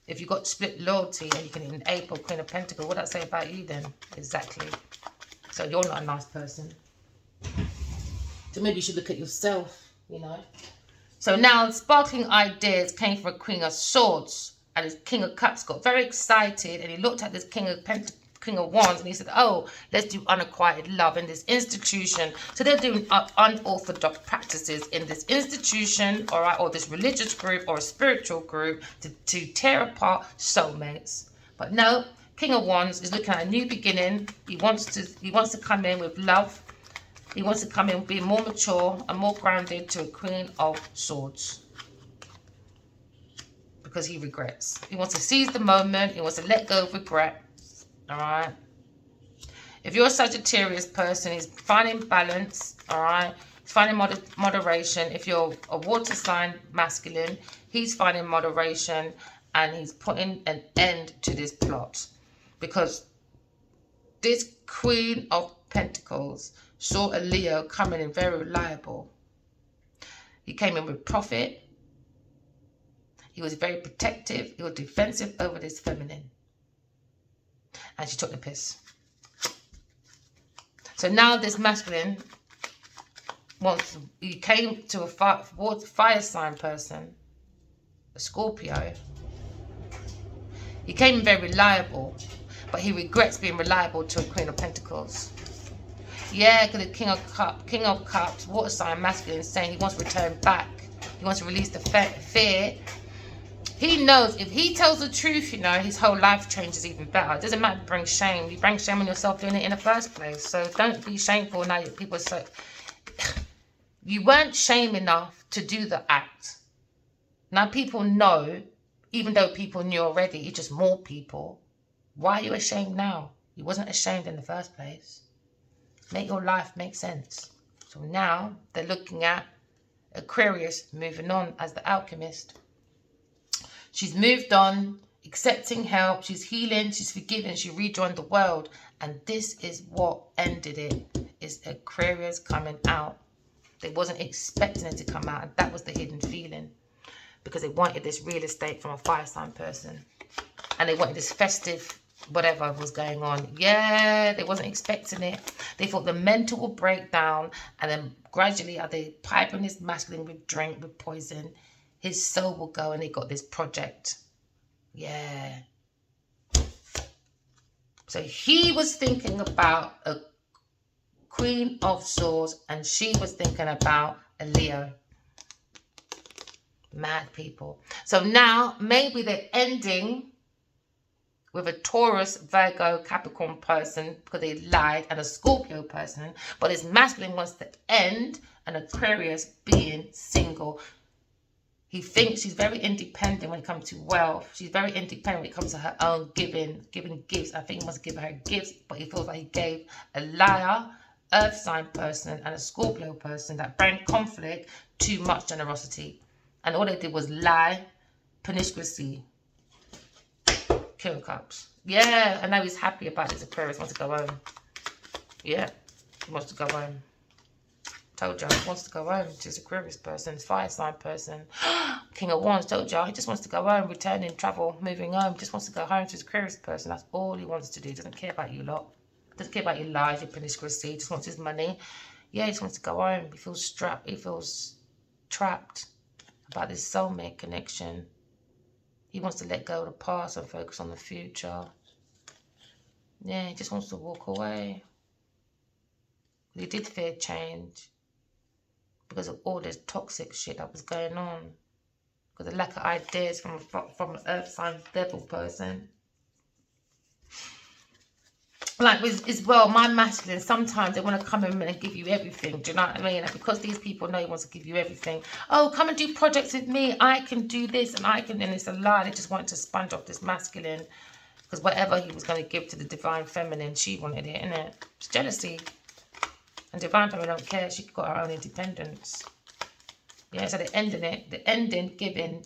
if you got split loyalty and you can enable Queen of Pentacles, what does that say about you then? Exactly. So you're not a nice person. So maybe you should look at yourself, you know. So now sparkling ideas came from a Queen of Swords, and this King of Cups got very excited, and he looked at this King of Wands, and he said, oh, let's do unrequited love in this institution. So they're doing unorthodox practices in this institution, all right, or this religious group or a spiritual group to tear apart soulmates. But no, King of Wands is looking at a new beginning. He wants to come in with love. He wants to come in being more mature and more grounded to a Queen of Swords. Because he regrets. He wants to seize the moment. He wants to let go of regret. All right. If you're a Sagittarius person, he's finding balance. All right. He's finding moderation. If you're a water sign masculine, he's finding moderation, and he's putting an end to this plot. Because this Queen of Pentacles saw a Leo coming in very reliable. He came in with profit. He was very protective. He was defensive over this feminine. And she took the piss. So now this masculine he came to a fire sign person, a Scorpio. He came in very reliable, but he regrets being reliable to a Queen of Pentacles. Yeah, because the King of Cups, water sign masculine, saying he wants to return back. He wants to release the fear. He knows if he tells the truth, you know, his whole life changes even better. It doesn't matter to bring shame. You bring shame on yourself doing it in the first place. So don't be shameful now. People are so... You weren't shame enough to do the act. Now people know, even though people knew already, it's just more people. Why are you ashamed now? You wasn't ashamed in the first place. Make your life make sense. So now they're looking at Aquarius moving on as the alchemist. She's moved on, accepting help, she's healing, she's forgiving, she rejoined the world. And this is what ended it, is Aquarius coming out. They wasn't expecting it to come out, and that was the hidden feeling. Because they wanted this real estate from a fire sign person. And they wanted this festive whatever was going on. Yeah, they wasn't expecting it. They thought the mental will break down, and then gradually are they piping this masculine with drink, with poison. His soul will go, and they got this project. Yeah. So he was thinking about a Queen of Swords, and she was thinking about a Leo. Mad people. So now maybe they're ending with a Taurus, Virgo, Capricorn person because they lied, and a Scorpio person. But this masculine wants to end an Aquarius being single. He thinks she's very independent when it comes to wealth. She's very independent when it comes to her own giving gifts. I think he wants to give her gifts, but he feels like he gave a liar, earth sign person, and a Scorpio person that bring conflict too much generosity. And all they did was lie, promiscuity. King of Cups. Yeah, and now he's happy about this. Aquarius wants to go home. Yeah, he wants to go home. Told you, he wants to go home to this Aquarius person, fire sign person. King of Wands, told you, he just wants to go home, returning, travel, moving home. Just wants to go home to this Aquarius person. That's all he wants to do. Doesn't care about you lot. Doesn't care about your lies, your promiscuity. Just wants his money. Yeah, he just wants to go home. He feels strapped. He feels trapped about this soulmate connection. He wants to let go of the past and focus on the future. Yeah, he just wants to walk away. He did fear change because of all this toxic shit that was going on. Because of lack of ideas from an earth sign devil person. Like as well, my masculine, sometimes they want to come in and give you everything. Do you know what I mean? And because these people know he wants to give you everything. Oh, come and do projects with me. I can do this and I can. And it's a lie. They just want to sponge off this masculine. Because whatever he was going to give to the divine feminine, she wanted it, innit? It's jealousy. And divine feminine don't care. She got her own independence. Yeah, so they're ending it. The ending giving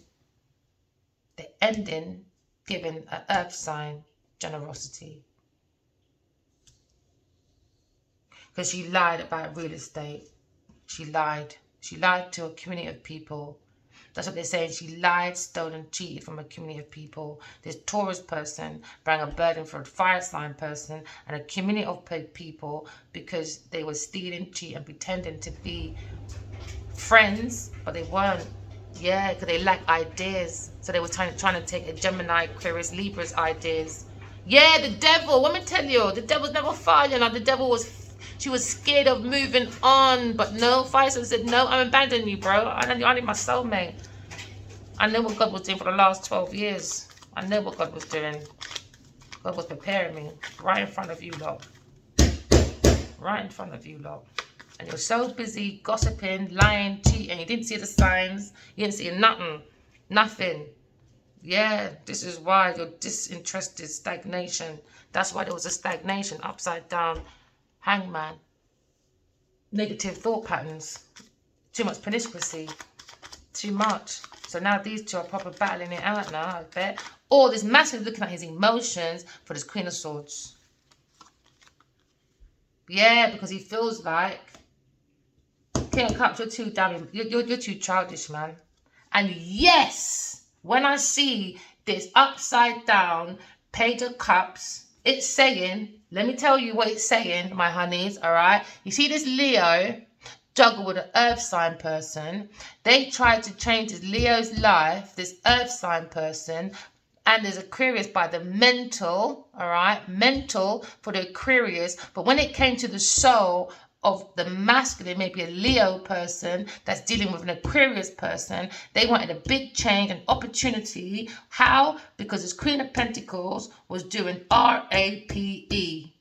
an earth sign generosity. Because she lied about real estate. She lied. She lied to a community of people. That's what they're saying. She lied, stole, and cheated from a community of people. This Taurus person brought a burden for a fire sign person and a community of people because they were stealing, cheating, and pretending to be friends, but they weren't. Yeah, because they lack ideas. So they were trying to take a Gemini, Aquarius, Libra's ideas. Yeah, the devil. Let me tell you, the devil's never far. You know, the devil was. She was scared of moving on, but no, Faisal said, no, I'm abandoning you, bro. I need my soulmate. I know what God was doing for the last 12 years. I know what God was doing. God was preparing me right in front of you lot. Right in front of you lot. And you're so busy gossiping, lying, cheating. You didn't see the signs. You didn't see nothing. Nothing. Yeah, this is why you're disinterested, stagnation. That's why there was a stagnation, upside down. Hangman. negative thought patterns, too much promiscuity, too much. So now these two are proper battling it out now, I bet. Or this massive looking at his emotions for this Queen of Swords. Yeah, because he feels like, King of Cups, you're too damn, you're too childish, man. And yes, when I see this upside down Page of Cups, it's saying, let me tell you what it's saying, my honeys, all right? You see this Leo juggle with an earth sign person. They tried to change this Leo's life, this earth sign person, and there's Aquarius by the mental, all right? Mental for the Aquarius. But when it came to the soul of the masculine, maybe a Leo person that's dealing with an Aquarius person, they wanted a big change, an opportunity. How? Because this Queen of Pentacles was doing RAPE.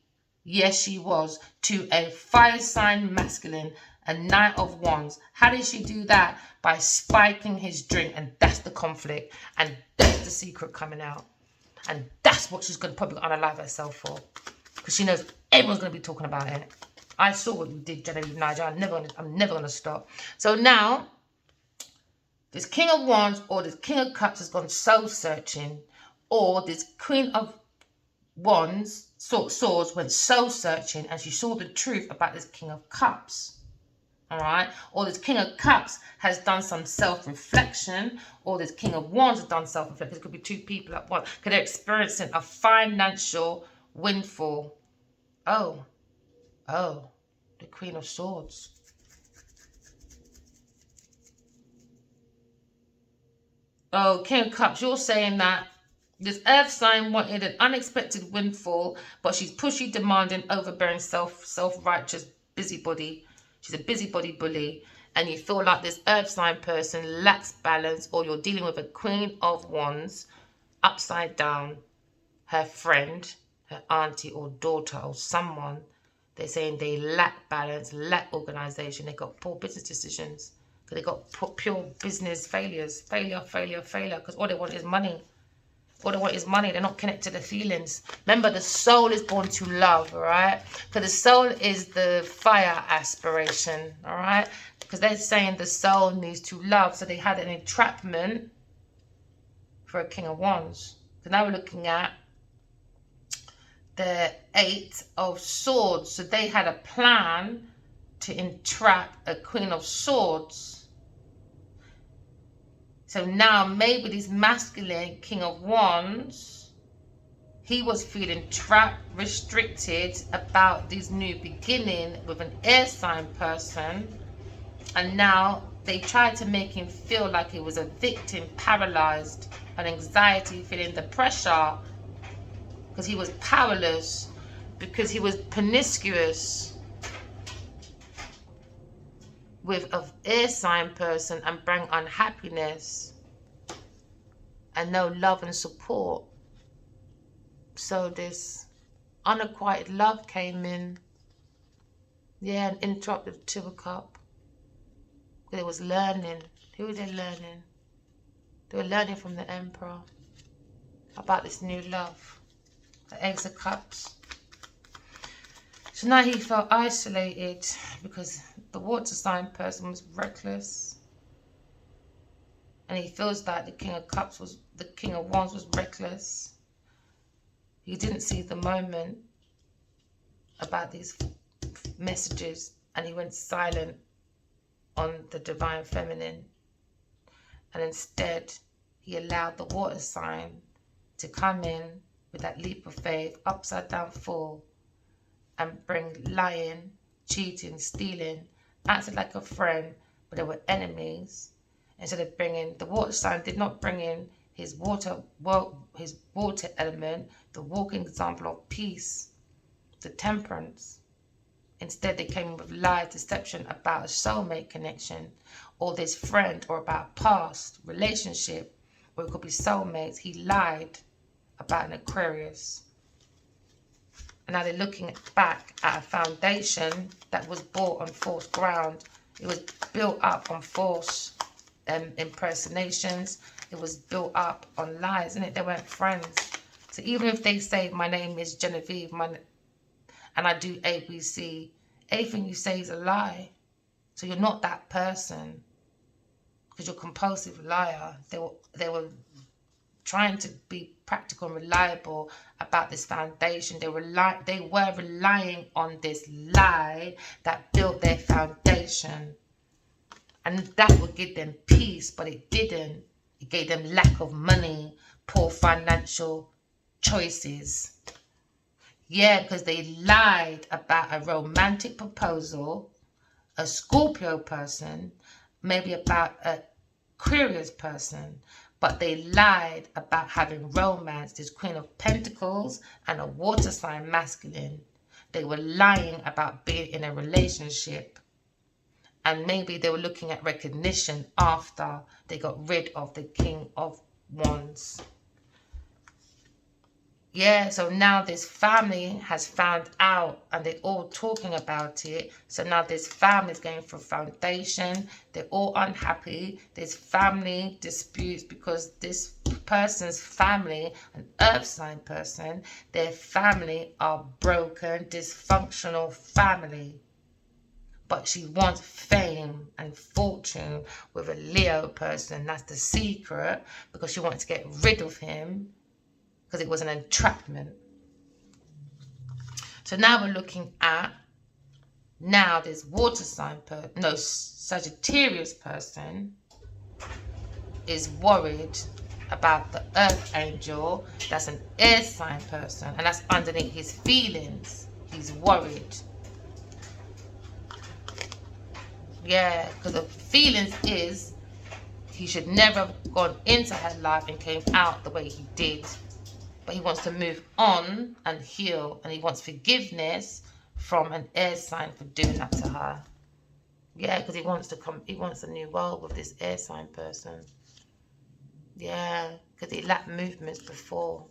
Yes, she was, to a fire sign masculine, a Knight of Wands. How did she do that? By spiking his drink, and that's the conflict, and that's the secret coming out. And that's what she's going to probably unalive herself for, because she knows everyone's going to be talking about it. I saw what you did, Genevieve Nigel. I'm never going to stop. So now, this King of Wands or this King of Cups has gone soul searching, or this Queen of Wands, swords, went soul searching, and she saw the truth about this King of Cups. All right, or this King of Cups has done some self-reflection, or this King of Wands has done self-reflection. It could be two people at once, because they're experiencing a financial windfall. Oh, the Queen of Swords. Oh, King of Cups, you're saying that this earth sign wanted an unexpected windfall, but she's pushy, demanding, overbearing, self-righteous busybody. She's a busybody bully, and you feel like this earth sign person lacks balance, or you're dealing with a Queen of Wands upside down, her friend, her auntie or daughter or someone. They're saying they lack balance, lack organization. They got poor business decisions, because they got pure business failures, failure, because all they want is money. All they want is money. They're not connected to the feelings. Remember, the soul is born to love, all right? Because the soul is the fire aspiration, all right? Because they're saying the soul needs to love. So they had an entrapment for a King of Wands. So now we're looking at the Eight of Swords. So they had a plan to entrap a Queen of Swords. So now maybe this masculine King of Wands, he was feeling trapped, restricted about this new beginning with an air sign person. And now they tried to make him feel like he was a victim, paralyzed, and anxiety, feeling the pressure, because he was powerless, because he was promiscuous with an air sign person, and bring unhappiness and no love and support. So this unacquired love came in, yeah, and interrupted the Two of Cups. It was learning. Who were they learning? They were learning from the Emperor about this new love, the Ace of Cups. So now he felt isolated, because the water sign person was reckless. And he feels like the King of Cups was, the King of Wands was reckless. He didn't see the moment about these messages, and he went silent on the divine feminine. And instead, he allowed the water sign to come in with that leap of faith, upside down fall, and bring lying, cheating, stealing, acted like a friend, but they were enemies. Instead of bringing, the water sign did not bring in his water element, the walking example of peace, the temperance. Instead, they came with lies, deception about a soulmate connection, or this friend, or about past relationship, or it could be soulmates. He lied about an Aquarius. And now they're looking back at a foundation that was built on false ground. It was built up on false impersonations. It was built up on lies, and they weren't friends. So even if they say my name is Genevieve, and I do ABC, Everything you say is a lie. So you're not that person, because you're a compulsive liar. They were trying to be practical and reliable about this foundation. They were relying on this lie that built their foundation. And that would give them peace, but it didn't. It gave them lack of money, poor financial choices. Yeah, because they lied about a romantic proposal, a Scorpio person, maybe about a Aquarius person, but they lied about having romance. This Queen of Pentacles and a water sign masculine. They were lying about being in a relationship. And maybe they were looking at recognition after they got rid of the King of Wands. Yeah, so now this family has found out and they're all talking about it. So now this family is going for foundation. They're all unhappy. There's family disputes because this person's family, an earth sign person, their family are broken, dysfunctional family. But she wants fame and fortune with a Leo person. That's the secret, because she wants to get rid of him because it was an entrapment. So now we're looking at, now this water sign Sagittarius person is worried about the earth angel. That's an air sign person, and that's underneath his feelings. He's worried. Yeah, because the feelings is he should never have gone into her life and came out the way he did. But he wants to move on and heal, and he wants forgiveness from an air sign for doing that to her. Yeah, because he wants a new world with this air sign person. Yeah, because he lacked movements before.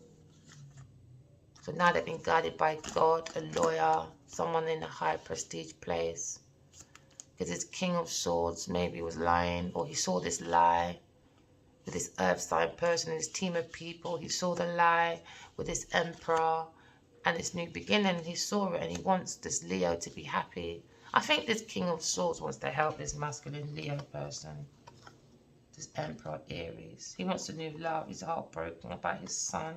So now they've been guided by God, a lawyer, someone in a high prestige place. Because this King of Swords maybe was lying, or he saw this lie with this earth sign person and this team of people. He saw the lie with this emperor and this new beginning. He saw it and he wants this Leo to be happy. I think this King of Swords wants to help this masculine Leo person. This Emperor Aries. He wants a new love. He's heartbroken about his son,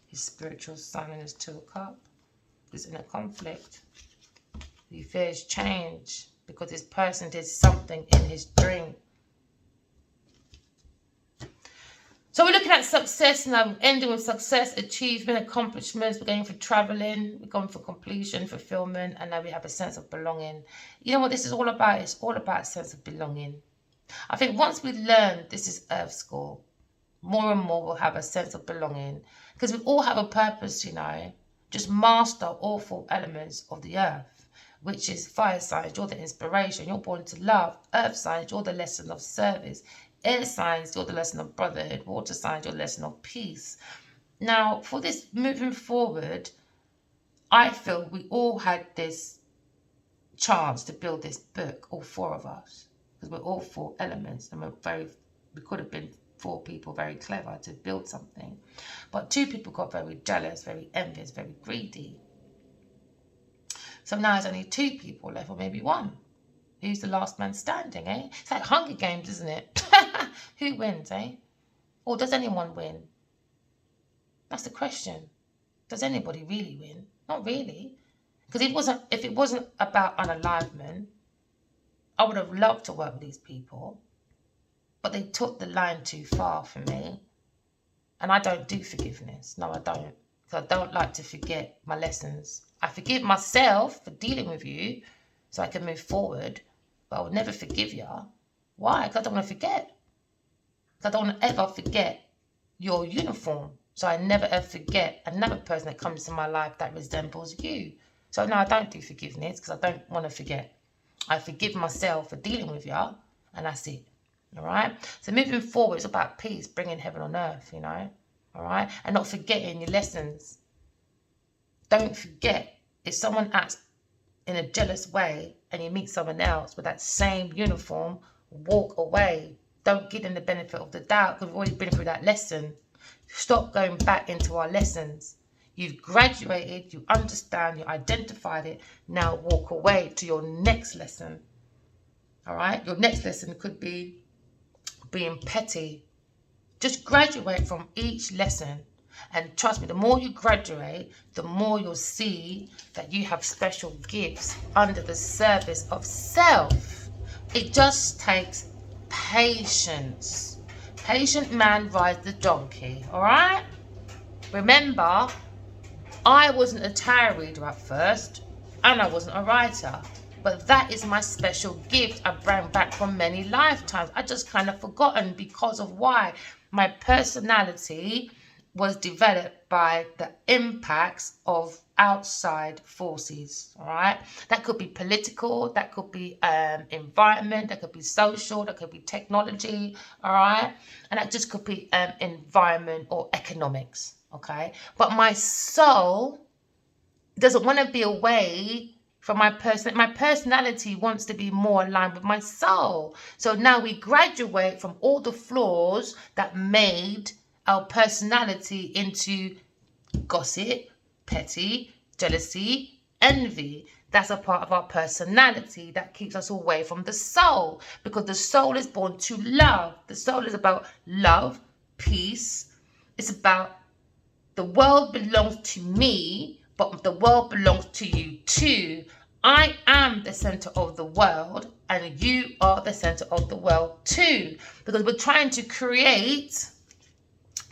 his spiritual son, and his Two of Cups. He's in a conflict. He fears change because this person did something in his dream. So we're looking at success now, ending with success, achievement, accomplishments. We're going for traveling, we're going for completion, fulfillment, and now we have a sense of belonging. You know what this is all about? It's all about a sense of belonging. I think once we learn this is Earth School, more and more we'll have a sense of belonging, because we all have a purpose, you know. Just master all 4 elements of the earth, which is fire signs, you're the inspiration, you're born to love. Earth signs, you're the lesson of service. Air signs, you're the lesson of brotherhood. Water signs, you're the lesson of peace. Now, for this moving forward, I feel we all had this chance to build this book, all 4 of us, because we're all 4 elements, and we could have been 4 people very clever to build something. But 2 people got very jealous, very envious, very greedy. So now there's only 2 people left, or maybe 1. Who's the last man standing, eh? It's like Hunger Games, isn't it? Who wins, eh? Or does anyone win? That's the question. Does anybody really win? Not really. Because if it wasn't about unalivement, I would have loved to work with these people. But they took the line too far for me. And I don't do forgiveness. No, I don't. Because I don't like to forget my lessons. I forgive myself for dealing with you so I can move forward. But I will never forgive you. Why? Because I don't want to forget. Because I don't want to ever forget your uniform. So I never ever forget another person that comes to my life that resembles you. So no, I don't do forgiveness because I don't want to forget. I forgive myself for dealing with you, and that's it. All right? So moving forward, it's about peace, bringing heaven on earth, you know? All right? And not forgetting your lessons. Don't forget, if someone acts in a jealous way and you meet someone else with that same uniform, walk away. Don't give them the benefit of the doubt because we've already been through that lesson. Stop going back into our lessons. You've graduated, you understand, you identified it. Now walk away to your next lesson. All right? Your next lesson could be being petty. Just graduate from each lesson. And trust me, the more you graduate, the more you'll see that you have special gifts under the service of self. It just takes patience. Patient man rides the donkey, all right? Remember, I wasn't a tarot reader at first, and I wasn't a writer. But that is my special gift I bring back from many lifetimes. I just kind of forgotten because of why. My personality was developed by the impacts of outside forces, all right? That could be political, that could be environment, that could be social, that could be technology, all right? And that just could be environment or economics, okay? But my soul doesn't want to be away from my personality wants to be more aligned with my soul. So now we graduate from all the flaws that made our personality into gossip, petty, jealousy, envy. That's a part of our personality that keeps us away from the soul, because the soul is born to love. The soul is about love, peace. It's about the world belongs to me, but the world belongs to you too. I am the center of the world, and you are the center of the world too, because we're trying to create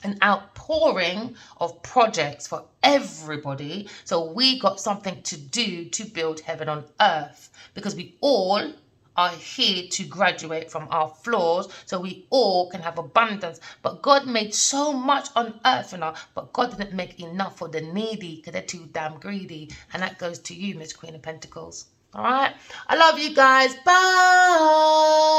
an outpouring of projects for everybody. So we got something to do to build heaven on earth, because we all are here to graduate from our flaws so we all can have abundance. But God made so much on earth, but God didn't make enough for the needy because they're too damn greedy. And that goes to you, Miss Queen of Pentacles. All right? I love you guys. Bye.